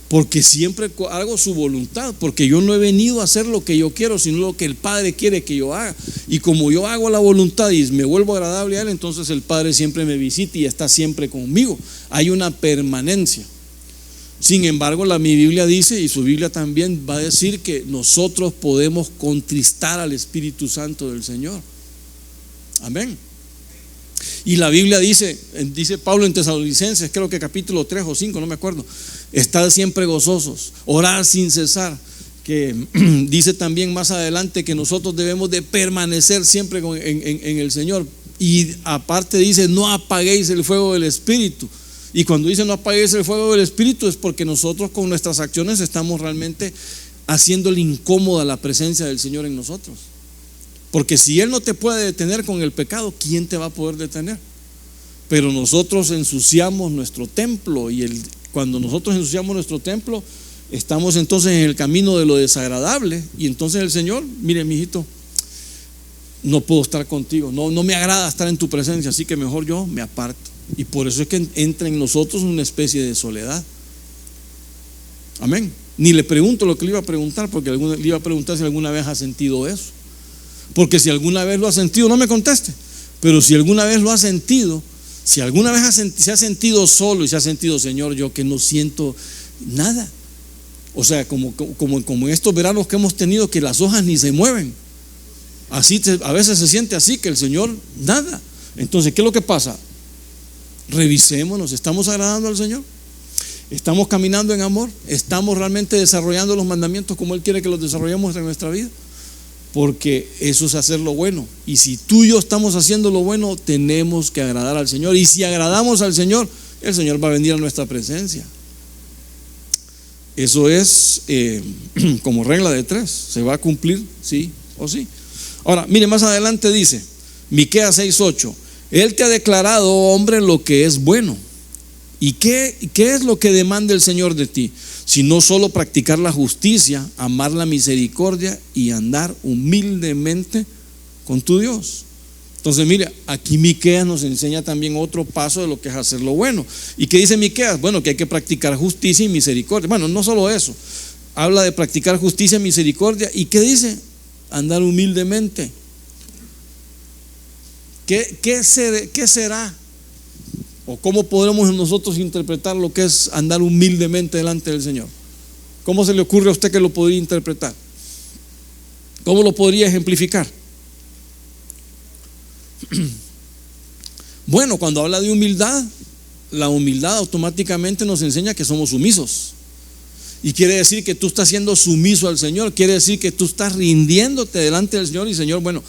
porque siempre hago su voluntad, porque yo no he venido a hacer lo que yo quiero, sino lo que el Padre quiere que yo haga. Y como yo hago la voluntad y me vuelvo agradable a Él, entonces el Padre siempre me visita y está siempre conmigo. Hay una permanencia. Sin embargo, mi Biblia dice, y su Biblia también va a decir, que nosotros podemos contristar al Espíritu Santo del Señor. Amén. Y la Biblia dice Pablo en Tesalonicenses, creo que capítulo 3 o 5, no me acuerdo, estad siempre gozosos, orar sin cesar. Que dice también más adelante que nosotros debemos de permanecer siempre en el Señor. Y aparte dice, no apaguéis el fuego del Espíritu. Y cuando dice no apaguéis el fuego del Espíritu, es porque nosotros con nuestras acciones estamos realmente haciéndole incómoda la presencia del Señor en nosotros. Porque si Él no te puede detener con el pecado, ¿quién te va a poder detener? Pero nosotros ensuciamos nuestro templo, y cuando nosotros ensuciamos nuestro templo, estamos entonces en el camino de lo desagradable, y entonces el Señor, mire, mijito, no puedo estar contigo, no me agrada estar en tu presencia, así que mejor yo me aparto. Y por eso es que entra en nosotros una especie de soledad. Amén. Ni le pregunto lo que le iba a preguntar, porque le iba a preguntar si alguna vez ha sentido eso. Porque si alguna vez lo ha sentido, no me conteste, pero si alguna vez lo ha sentido, si alguna vez se ha sentido solo y se ha sentido, Señor, yo que no siento nada. O sea, como en estos veranos que hemos tenido, que las hojas ni se mueven. Así a veces se siente así, que el Señor nada. Entonces, ¿qué es lo que pasa? Revisémonos, ¿estamos agradando al Señor? ¿Estamos caminando en amor? ¿Estamos realmente desarrollando los mandamientos como Él quiere que los desarrollemos en nuestra vida? Porque eso es hacer lo bueno. Y si tú y yo estamos haciendo lo bueno, tenemos que agradar al Señor. Y si agradamos al Señor, el Señor va a venir a nuestra presencia. Eso es como regla de 3. Se va a cumplir, sí o sí. Ahora, mire, más adelante dice Miqueas 6:8: Él te ha declarado, hombre, lo que es bueno. ¿Y qué es lo que demanda el Señor de ti? Si no solo practicar la justicia, amar la misericordia y andar humildemente con tu Dios. Entonces, mire, aquí Miqueas nos enseña también otro paso de lo que es hacer lo bueno. ¿Y qué dice Miqueas? Bueno, que hay que practicar justicia y misericordia. Bueno, no solo eso, habla de practicar justicia y misericordia. ¿Y qué dice? Andar humildemente. ¿Qué será? ¿O cómo podremos nosotros interpretar lo que es andar humildemente delante del Señor? ¿Cómo se le ocurre a usted que lo podría interpretar? ¿Cómo lo podría ejemplificar? Bueno, cuando habla de humildad, la humildad automáticamente nos enseña que somos sumisos. Y quiere decir que tú estás siendo sumiso al Señor. Quiere decir que tú estás rindiéndote delante del Señor. Y Señor, bueno,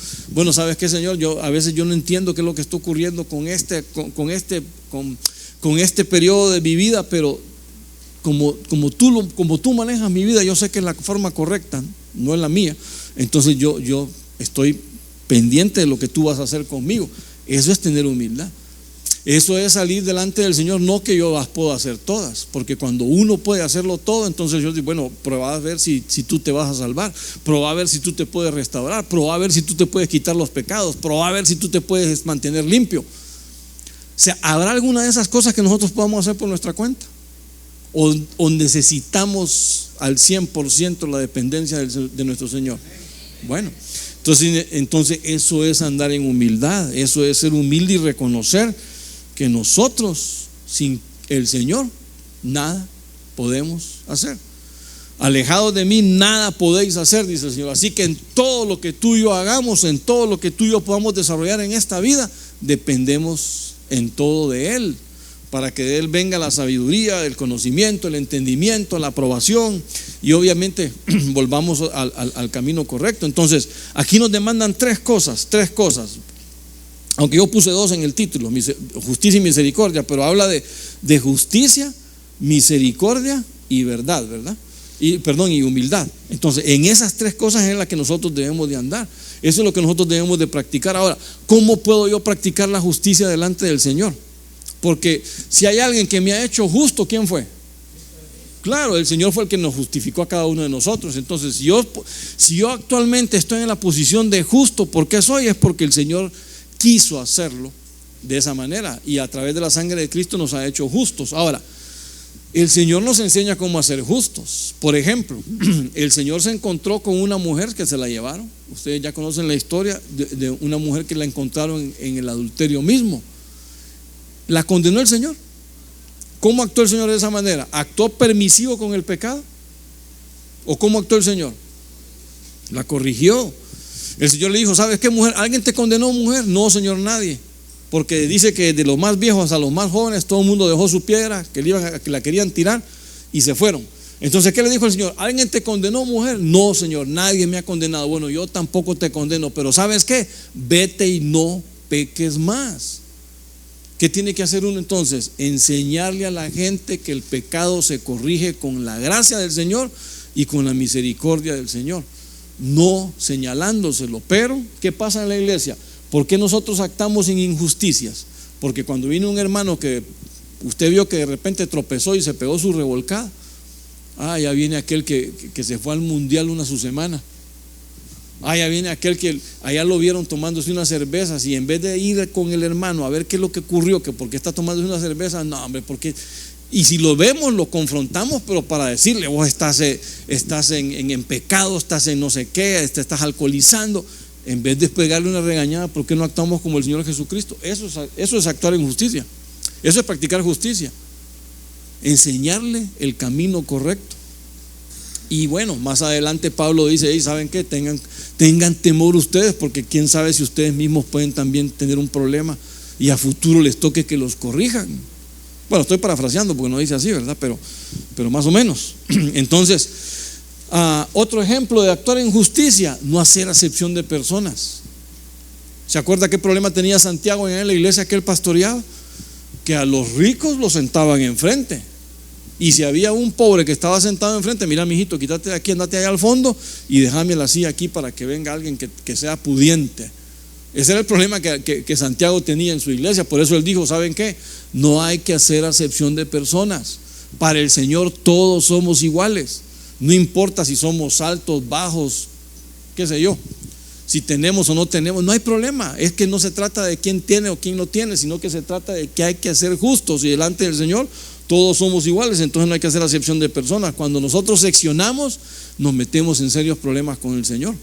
¿sabes qué, Señor? A veces yo no entiendo qué es lo que está ocurriendo con este periodo de mi vida, pero como tú manejas mi vida, yo sé que es la forma correcta, no es la mía. Entonces yo estoy pendiente de lo que tú vas a hacer conmigo. Eso es tener humildad. Eso es salir delante del Señor, no que yo las puedo hacer todas, porque cuando uno puede hacerlo todo, entonces yo digo, bueno, prueba a ver si tú te vas a salvar, prueba a ver si tú te puedes restaurar, prueba a ver si tú te puedes quitar los pecados, prueba a ver si tú te puedes mantener limpio. O sea, ¿habrá alguna de esas cosas que nosotros podamos hacer por nuestra cuenta? ¿O necesitamos al 100% la dependencia de nuestro Señor? Bueno, entonces eso es andar en humildad, eso es ser humilde y reconocer que nosotros sin el Señor nada podemos hacer. Alejados de mí nada podéis hacer, dice el Señor. Así que en todo lo que tú y yo hagamos, en todo lo que tú y yo podamos desarrollar en esta vida, dependemos en todo de Él, para que de Él venga la sabiduría, el conocimiento, el entendimiento, la aprobación, y obviamente volvamos al camino correcto. Entonces aquí nos demandan tres cosas, aunque yo puse 2 en el título, justicia y misericordia, pero habla de justicia, misericordia y verdad, ¿verdad? Y humildad. Entonces en esas 3 cosas es en las que nosotros debemos de andar. Eso es lo que nosotros debemos de practicar. Ahora, ¿cómo puedo yo practicar la justicia delante del Señor? Porque si hay alguien que me ha hecho justo, ¿quién fue? Claro, el Señor fue el que nos justificó a cada uno de nosotros. Entonces, si yo actualmente estoy en la posición de justo, ¿por qué soy? Es porque el Señor quiso hacerlo de esa manera, y a través de la sangre de Cristo nos ha hecho justos. Ahora, el Señor nos enseña cómo hacer justos. Por ejemplo, el Señor se encontró con una mujer que se la llevaron. Ustedes ya conocen la historia de una mujer que la encontraron en el adulterio mismo. ¿La condenó el Señor? ¿Cómo actuó el Señor de esa manera? ¿Actuó permisivo con el pecado? ¿O cómo actuó el Señor? La corrigió. El Señor le dijo, ¿sabes qué, mujer? ¿Alguien te condenó, mujer? No, Señor, nadie. Porque dice que de los más viejos a los más jóvenes todo el mundo dejó su piedra, que la querían tirar y se fueron. Entonces, ¿qué le dijo el Señor? ¿Alguien te condenó, mujer? No, Señor, nadie me ha condenado. Bueno, yo tampoco te condeno, pero ¿sabes qué? Vete y no peques más. ¿Qué tiene que hacer uno entonces? Enseñarle a la gente que el pecado se corrige con la gracia del Señor y con la misericordia del Señor, no señalándoselo. Pero, ¿qué pasa en la iglesia? ¿Por qué nosotros actamos en injusticias? Porque cuando vino un hermano que usted vio que de repente tropezó y se pegó su revolcada, Ya viene aquel que se fue al mundial una su semana. Ya viene aquel que allá lo vieron tomándose unas cervezas y en vez de ir con el hermano a ver qué es lo que ocurrió, que por qué está tomándose una cerveza, no hombre, porque... Y si lo vemos, lo confrontamos, pero para decirle, vos estás en pecado, estás en no sé qué, te estás alcoholizando, en vez de pegarle una regañada, ¿por qué no actuamos como el Señor Jesucristo? Eso es actuar en justicia, eso es practicar justicia, enseñarle el camino correcto. Y bueno, más adelante Pablo dice, ¿saben qué? Tengan temor ustedes, porque quién sabe si ustedes mismos pueden también tener un problema y a futuro les toque que los corrijan. Bueno, estoy parafraseando porque no dice así, ¿verdad? Pero más o menos. Entonces, otro ejemplo de actuar en justicia, no hacer acepción de personas. ¿Se acuerda qué problema tenía Santiago en la iglesia que él pastoreaba? Que a los ricos los sentaban enfrente. Y si había un pobre que estaba sentado enfrente, mira, mijito, quítate de aquí, andate allá al fondo y déjame la silla aquí para que venga alguien que sea pudiente. Ese era el problema que Santiago tenía en su iglesia. Por eso él dijo, ¿saben qué? No hay que hacer acepción de personas. Para el Señor todos somos iguales. No importa si somos altos, bajos, qué sé yo, si tenemos o no tenemos, no hay problema. Es que no se trata de quién tiene o quién no tiene, sino que se trata de que hay que ser justos, y delante del Señor todos somos iguales. Entonces no hay que hacer acepción de personas. Cuando nosotros seccionamos, nos metemos en serios problemas con el Señor.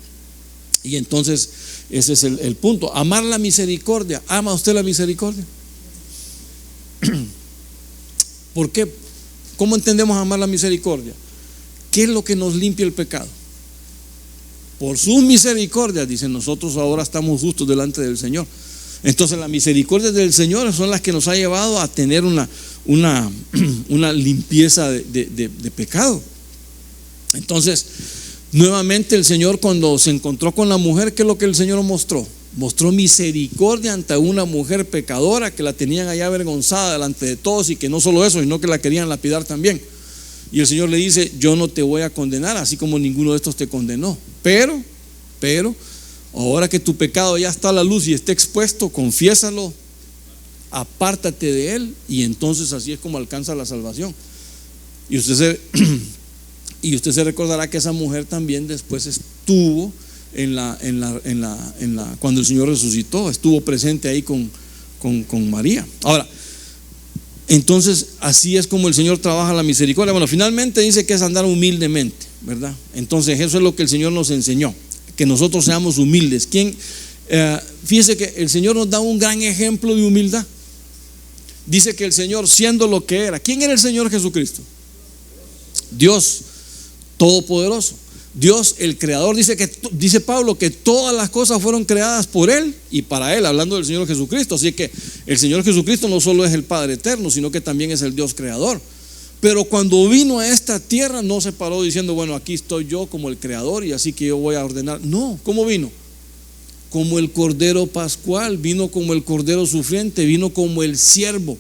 Y entonces ese es el punto. Amar la misericordia. ¿Ama usted la misericordia? ¿Por qué? ¿Cómo entendemos amar la misericordia? ¿Qué es lo que nos limpia el pecado? Por sus misericordias, dicen, nosotros ahora estamos justos delante del Señor. Entonces las misericordias del Señor son las que nos ha llevado a tener una limpieza de pecado. Entonces, nuevamente el Señor, cuando se encontró con la mujer, ¿qué es lo que el Señor mostró? Mostró misericordia ante una mujer pecadora que la tenían allá avergonzada delante de todos, y que no solo eso, sino que la querían lapidar también. Y el Señor le dice, yo no te voy a condenar, así como ninguno de estos te condenó, pero ahora que tu pecado ya está a la luz y está expuesto, confiésalo, apártate de él, y entonces así es como alcanza la salvación. Y usted se recordará que esa mujer también después estuvo cuando el Señor resucitó, estuvo presente ahí con María. Ahora, entonces así es como el Señor trabaja la misericordia. Bueno, finalmente dice que es andar humildemente, ¿verdad? Entonces eso es lo que el Señor nos enseñó, que nosotros seamos humildes. Fíjese que el Señor nos da un gran ejemplo de humildad. Dice que el Señor, siendo lo que era, ¿quién era el Señor Jesucristo? Dios todopoderoso, Dios el creador. Dice Pablo que todas las cosas fueron creadas por Él y para Él, hablando del Señor Jesucristo. Así que el Señor Jesucristo no solo es el Padre eterno, sino que también es el Dios creador. Pero cuando vino a esta tierra, no se paró diciendo, bueno, aquí estoy yo como el creador y así que yo voy a ordenar. No, ¿cómo vino? Como el Cordero Pascual, vino como el Cordero Sufriente, vino como el siervo.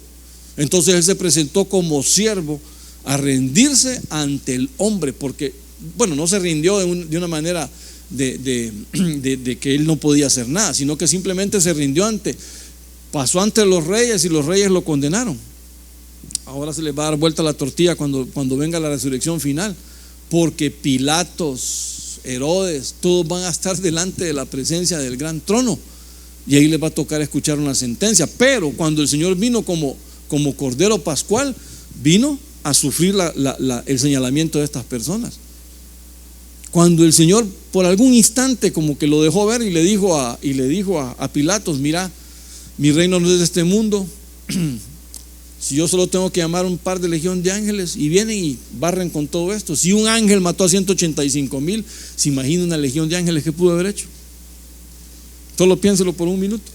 Entonces Él se presentó como siervo a rendirse ante el hombre, porque, bueno, no se rindió de una manera de que Él no podía hacer nada, sino que simplemente se rindió pasó ante los reyes y los reyes lo condenaron. Ahora se les va a dar vuelta la tortilla cuando venga la resurrección final, porque Pilatos, Herodes, todos van a estar delante de la presencia del gran trono, y ahí les va a tocar escuchar una sentencia. Pero cuando el Señor vino como Cordero Pascual, vino a sufrir el señalamiento de estas personas. Cuando el Señor por algún instante como que lo dejó ver y le dijo a Pilatos, mira, mi reino no es de este mundo. Si yo solo tengo que llamar un par de legión de ángeles y vienen y barren con todo esto. Si un ángel mató a 185,000, ¿se imagina una legión de ángeles que pudo haber hecho? Solo piénselo por un minuto.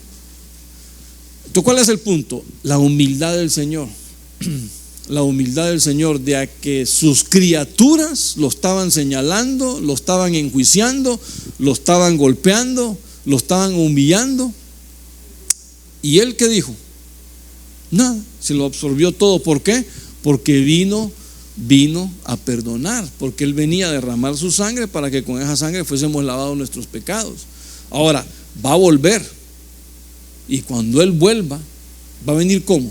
Entonces, ¿cuál es el punto? La humildad del Señor. La humildad del Señor, de a que sus criaturas lo estaban señalando, lo estaban enjuiciando, lo estaban golpeando, lo estaban humillando. ¿Y Él qué dijo? Nada, se lo absorbió todo. ¿Por qué? Porque vino a perdonar, porque Él venía a derramar su sangre para que con esa sangre fuésemos lavados nuestros pecados. Ahora, va a volver, y cuando Él vuelva, va a venir ¿cómo?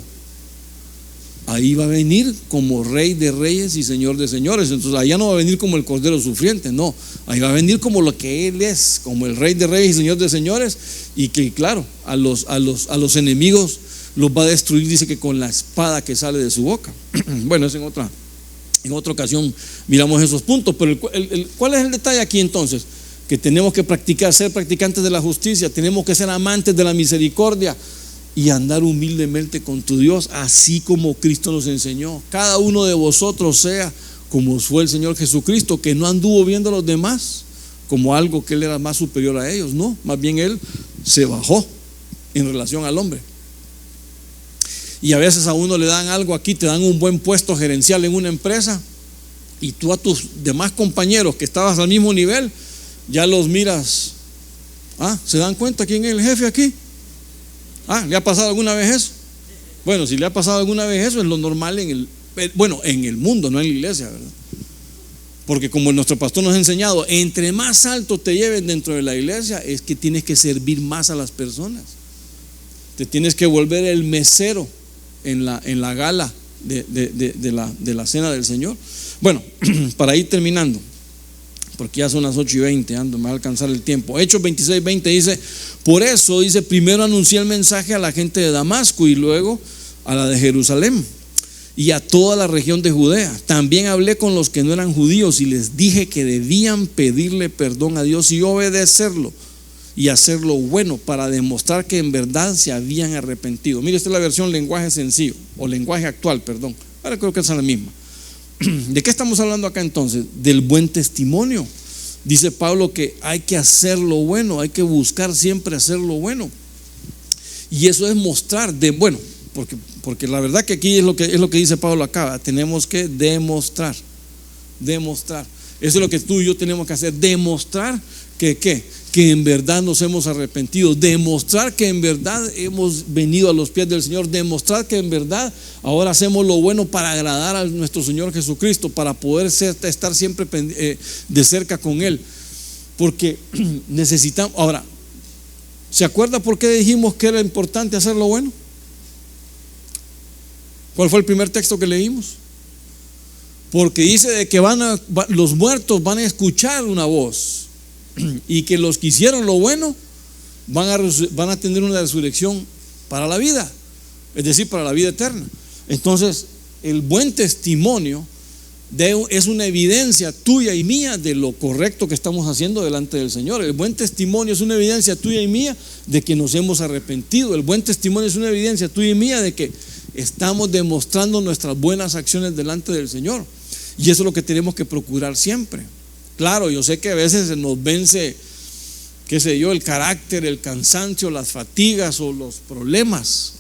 ahí va a venir como Rey de Reyes y Señor de Señores. Entonces allá no va a venir como el Cordero Sufriente, no, ahí va a venir como lo que Él es, como el Rey de Reyes y Señor de Señores, y que claro, a los enemigos los va a destruir, dice que con la espada que sale de su boca. Bueno, es en otra ocasión miramos esos puntos, pero ¿cuál es el detalle aquí entonces? Que tenemos que ser practicantes de la justicia, tenemos que ser amantes de la misericordia y andar humildemente con tu Dios, así como Cristo nos enseñó. Cada uno de vosotros sea como fue el Señor Jesucristo, que no anduvo viendo a los demás como algo que Él era más superior a ellos, no, más bien Él se bajó en relación al hombre. Y a veces a uno le dan algo aquí, te dan un buen puesto gerencial en una empresa, y tú a tus demás compañeros que estabas al mismo nivel ya los miras. ¿Se dan cuenta quién es el jefe aquí? ¿Le ha pasado alguna vez eso? Bueno, si le ha pasado alguna vez eso, es lo normal en el mundo, no en la iglesia, ¿verdad? Porque como nuestro pastor nos ha enseñado, entre más alto te lleven dentro de la iglesia, es que tienes que servir más a las personas. Te tienes que volver el mesero en la gala de la cena del Señor. Bueno, para ir terminando, porque ya son las 8:20, me va a alcanzar el tiempo. Hechos 26:20 dice: por eso, dice, primero anuncié el mensaje a la gente de Damasco y luego a la de Jerusalén y a toda la región de Judea. También hablé con los que no eran judíos y les dije que debían pedirle perdón a Dios y obedecerlo y hacer lo bueno para demostrar que en verdad se habían arrepentido. Mire, esta es la versión lenguaje sencillo, o lenguaje actual, perdón. Ahora creo que es la misma. ¿De qué estamos hablando acá entonces? Del buen testimonio. Dice Pablo que hay que hacer lo bueno, hay que buscar siempre hacer lo bueno. Y eso es mostrar porque la verdad que aquí es lo que dice Pablo acá. Tenemos que demostrar. Eso es lo que tú y yo tenemos que hacer, demostrar que en verdad nos hemos arrepentido, demostrar que en verdad hemos venido a los pies del Señor, demostrar que en verdad ahora hacemos lo bueno para agradar a nuestro Señor Jesucristo, para poder estar siempre de cerca con Él, porque necesitamos. Ahora, ¿se acuerda por qué dijimos que era importante hacer lo bueno? ¿Cuál fue el primer texto que leímos? Porque dice de que los muertos van a escuchar una voz, y que los que hicieron lo bueno van a tener una resurrección para la vida, es decir, para la vida eterna. Entonces, el buen testimonio es una evidencia tuya y mía de lo correcto que estamos haciendo delante del Señor. El buen testimonio es una evidencia tuya y mía de que nos hemos arrepentido. El buen testimonio es una evidencia tuya y mía de que estamos demostrando nuestras buenas acciones delante del Señor. Y eso es lo que tenemos que procurar siempre. Claro, yo sé que a veces se nos vence, qué sé yo, el carácter, el cansancio, las fatigas o los problemas,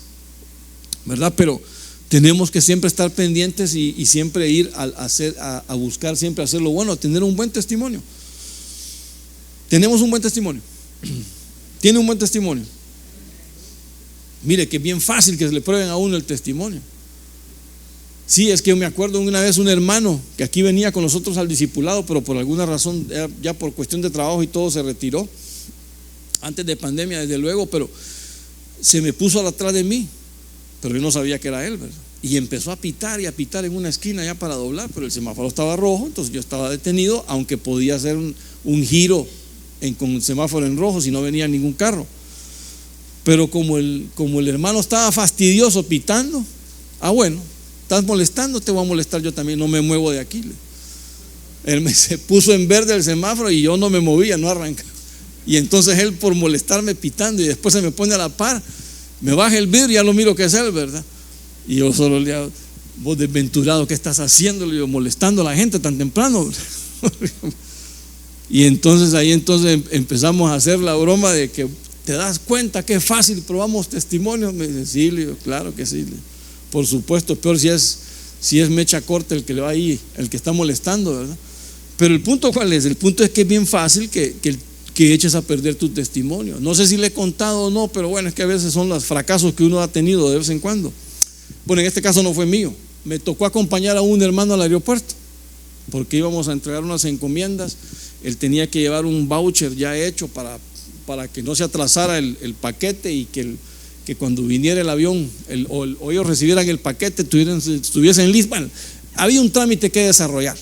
¿verdad? Pero tenemos que siempre estar pendientes y siempre ir a buscar siempre hacer lo bueno, tener un buen testimonio. Tenemos un buen testimonio. Tiene un buen testimonio. Mire que es bien fácil que se le prueben a uno el testimonio. Sí, es que yo me acuerdo una vez un hermano que aquí venía con nosotros al discipulado, pero por alguna razón, ya por cuestión de trabajo y todo, se retiró antes de pandemia, desde luego, pero se me puso atrás de mí, pero yo no sabía que era él, ¿verdad? Y empezó a pitar y a pitar en una esquina ya para doblar, pero el semáforo estaba rojo, entonces yo estaba detenido, aunque podía hacer un giro con el semáforo en rojo si no venía ningún carro. Pero como el hermano estaba fastidioso pitando, bueno, estás molestando, te voy a molestar yo también, no me muevo de aquí. Él se puso en verde el semáforo y yo no me movía, no arrancaba. Y entonces él, por molestarme pitando, y después se me pone a la par, me baja el vidrio y ya lo miro que es él, ¿verdad? Y yo solo le digo: vos desventurado, ¿qué estás haciendo? Le digo: molestando a la gente tan temprano. Y entonces ahí empezamos a hacer la broma de que te das cuenta que es fácil, probamos testimonios. Me dice: sí, le digo: claro que sí. Por supuesto, peor si es mecha corta el que le va ahí, el que está molestando, ¿verdad? Pero el punto, ¿cuál es? El punto es que es bien fácil que eches a perder tu testimonio. No sé si le he contado o no, pero bueno, es que a veces son los fracasos que uno ha tenido de vez en cuando. Bueno, en este caso no fue mío. Me tocó acompañar a un hermano al aeropuerto porque íbamos a entregar unas encomiendas. Él tenía que llevar un voucher ya hecho para que no se atrasara el paquete y que que cuando viniera el avión o ellos recibieran el paquete, estuviesen listos. Bueno, había un trámite que desarrollar.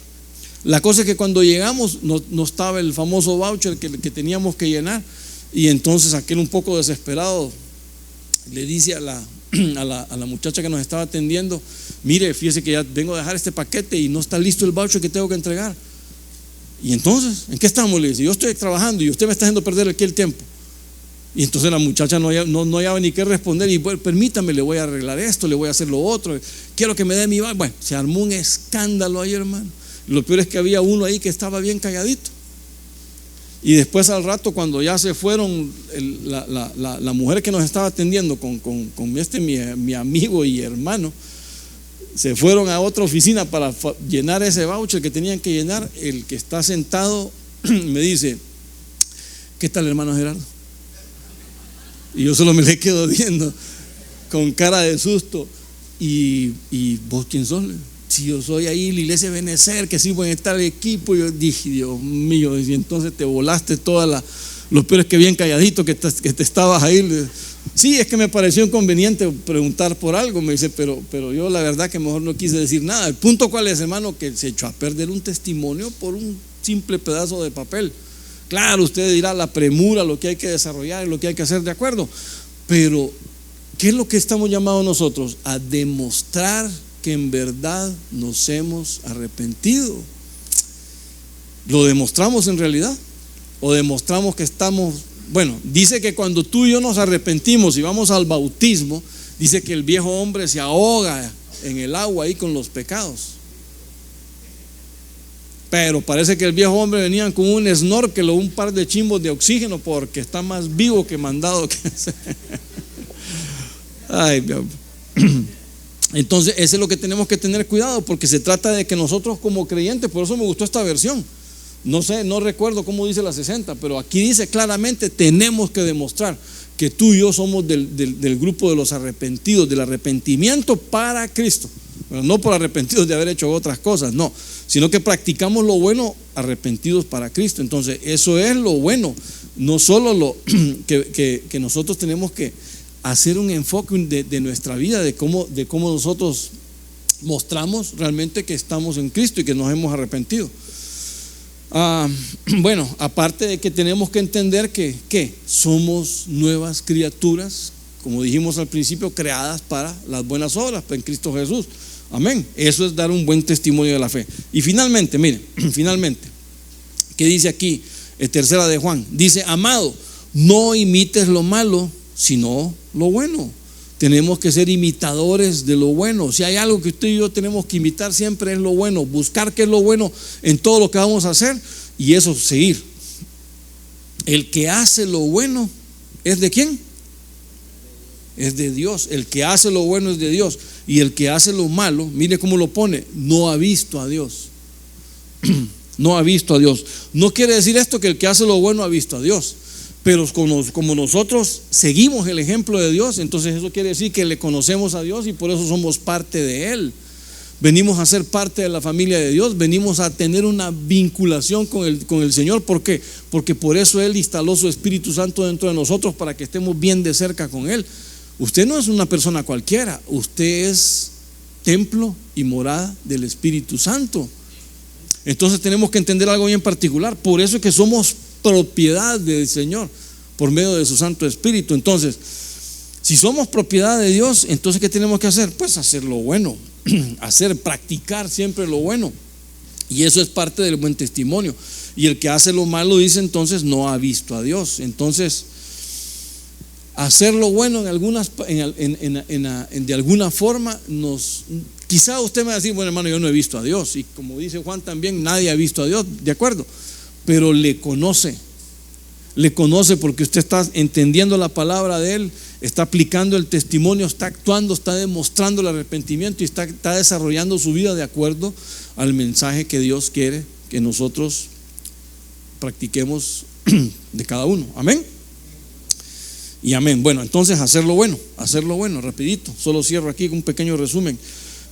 La cosa es que cuando llegamos no estaba el famoso voucher que teníamos que llenar, y entonces aquel un poco desesperado le dice a la muchacha que nos estaba atendiendo: mire, fíjese que ya vengo a dejar este paquete y no está listo el voucher que tengo que entregar. Y entonces, ¿en qué estamos? Le dice: yo estoy trabajando y usted me está haciendo perder aquí el tiempo. Y entonces la muchacha no hallaba ni qué responder, y bueno, permítame, le voy a arreglar esto, le voy a hacer lo otro, quiero que me dé mi voucher. Bueno, se armó un escándalo ahí, hermano. Lo peor es que había uno ahí que estaba bien calladito. Y después, al rato, cuando ya se fueron, la mujer que nos estaba atendiendo con mi amigo y hermano, se fueron a otra oficina para llenar ese voucher que tenían que llenar. El que está sentado me dice: ¿qué tal, hermano Gerardo? Y yo solo me le quedo viendo con cara de susto. ¿Y vos quién sos? Si yo soy ahí la iglesia Benecer, que sirvo en tal equipo. Yo dije: Dios mío, y entonces te volaste toda lo peor es que bien calladito que te estabas ahí. Sí, es que me pareció inconveniente preguntar por algo, me dice, pero yo la verdad que mejor no quise decir nada. El punto cuál es, hermano, que se echó a perder un testimonio por un simple pedazo de papel. Claro, usted dirá la premura, lo que hay que desarrollar, lo que hay que hacer, de acuerdo, pero ¿qué es lo que estamos llamados nosotros? A demostrar que en verdad nos hemos arrepentido. ¿Lo demostramos en realidad? ¿O demostramos que estamos? Bueno, dice que cuando tú y yo nos arrepentimos y vamos al bautismo, dice que el viejo hombre se ahoga en el agua ahí con los pecados. Pero parece que el viejo hombre venía con un snorkel o un par de chimbos de oxígeno, porque está más vivo que mandado. Ay, Dios. Entonces, eso es lo que tenemos que tener cuidado, porque se trata de que nosotros como creyentes, por eso me gustó esta versión. No sé, no recuerdo cómo dice la 60, pero aquí dice claramente: tenemos que demostrar que tú y yo somos del grupo de los arrepentidos, del arrepentimiento para Cristo. Bueno, no por arrepentidos de haber hecho otras cosas, no, sino que practicamos lo bueno arrepentidos para Cristo. Entonces, eso es lo bueno, no solo lo que nosotros tenemos que hacer un enfoque de nuestra vida, de cómo nosotros mostramos realmente que estamos en Cristo y que nos hemos arrepentido. Bueno, aparte de que tenemos que entender que somos nuevas criaturas, como dijimos al principio, creadas para las buenas obras en Cristo Jesús. Amén. Eso es dar un buen testimonio de la fe. Y finalmente, miren, ¿qué dice aquí? Tercera de Juan, dice: amado, no imites lo malo, sino lo bueno. Tenemos que ser imitadores de lo bueno. Si hay algo que usted y yo tenemos que imitar siempre, es lo bueno. Buscar qué es lo bueno en todo lo que vamos a hacer, y eso seguir. El que hace lo bueno es ¿de quién? Es de Dios. El que hace lo bueno es de Dios. Y el que hace lo malo, mire cómo lo pone: no ha visto a Dios. No ha visto a Dios. No quiere decir esto que el que hace lo bueno ha visto a Dios, pero como nosotros seguimos el ejemplo de Dios, entonces eso quiere decir que le conocemos a Dios y por eso somos parte de Él. Venimos a ser parte de la familia de Dios, venimos a tener una vinculación con el Señor. ¿Por qué? Porque por eso Él instaló su Espíritu Santo dentro de nosotros, para que estemos bien de cerca con Él. Usted no es una persona cualquiera, usted es templo y morada del Espíritu Santo. Entonces tenemos que entender algo bien particular. Por eso es que somos propiedad del Señor por medio de su Santo Espíritu. Entonces, si somos propiedad de Dios, entonces ¿qué tenemos que hacer? Pues hacer lo bueno, practicar siempre lo bueno. Y eso es parte del buen testimonio. Y el que hace lo malo, dice entonces, no ha visto a Dios. Entonces, hacer lo bueno de alguna forma quizá usted me va a decir: bueno, hermano, yo no he visto a Dios. Y como dice Juan también, nadie ha visto a Dios, de acuerdo, pero le conoce porque usted está entendiendo la palabra de Él, está aplicando el testimonio, está actuando, está demostrando el arrepentimiento y está desarrollando su vida de acuerdo al mensaje que Dios quiere que nosotros practiquemos de cada uno. Amén y amén. Bueno, entonces hacer lo bueno, rapidito, solo cierro aquí con un pequeño resumen.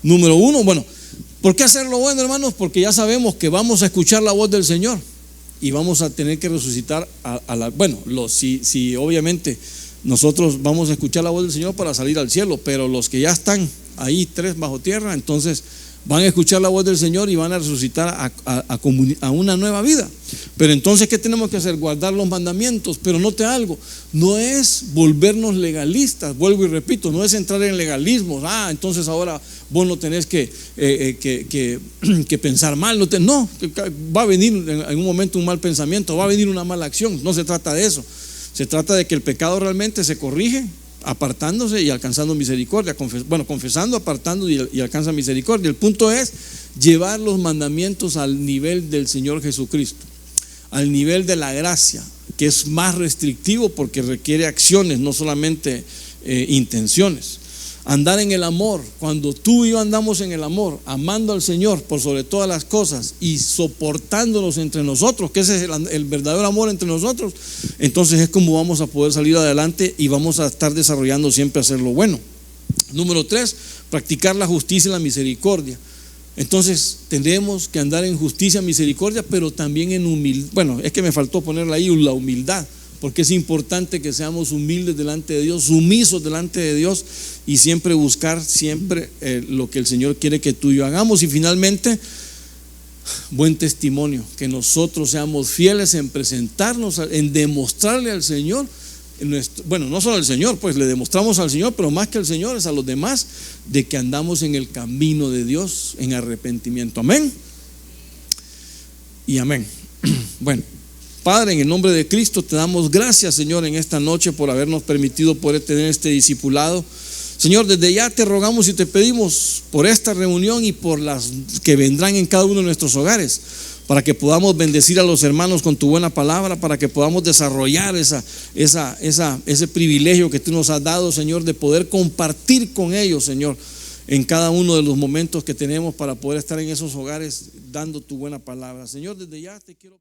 Número 1, bueno, ¿por qué hacer lo bueno, hermanos? Porque ya sabemos que vamos a escuchar la voz del Señor y vamos a tener que resucitar si obviamente nosotros vamos a escuchar la voz del Señor para salir al cielo, pero los que ya están ahí 3 bajo tierra, entonces van a escuchar la voz del Señor y van a resucitar a una nueva vida. Pero entonces, ¿qué tenemos que hacer? Guardar los mandamientos. Pero note algo, no es volvernos legalistas, vuelvo y repito, no es entrar en legalismos. Entonces ahora vos no tenés que pensar mal. No, va a venir en un momento un mal pensamiento, va a venir una mala acción. No se trata de eso. Se trata de que el pecado realmente se corrige apartándose y alcanzando misericordia, confesando, apartando y alcanza misericordia. El punto es llevar los mandamientos al nivel del Señor Jesucristo, al nivel de la gracia, que es más restrictivo porque requiere acciones, no solamente intenciones. Andar en el amor. Cuando tú y yo andamos en el amor, amando al Señor por sobre todas las cosas y soportándonos entre nosotros, que ese es el verdadero amor entre nosotros, entonces es como vamos a poder salir adelante y vamos a estar desarrollando siempre hacer lo bueno. Número 3, practicar la justicia y la misericordia. Entonces tenemos que andar en justicia, misericordia, pero también en humildad. Bueno, es que me faltó ponerla ahí, la humildad, porque es importante que seamos humildes delante de Dios, sumisos delante de Dios y siempre buscar lo que el Señor quiere que tú y yo hagamos. Y finalmente, buen testimonio, que nosotros seamos fieles en presentarnos, en demostrarle al Señor, no solo al Señor, pues le demostramos al Señor, pero más que al Señor es a los demás, de que andamos en el camino de Dios en arrepentimiento. Amén y amén. Bueno, Padre, en el nombre de Cristo te damos gracias, Señor, en esta noche por habernos permitido poder tener este discipulado. Señor, desde ya te rogamos y te pedimos por esta reunión y por las que vendrán en cada uno de nuestros hogares, para que podamos bendecir a los hermanos con tu buena palabra, para que podamos desarrollar ese privilegio que tú nos has dado, Señor, de poder compartir con ellos, Señor, en cada uno de los momentos que tenemos para poder estar en esos hogares dando tu buena palabra. Señor, desde ya te quiero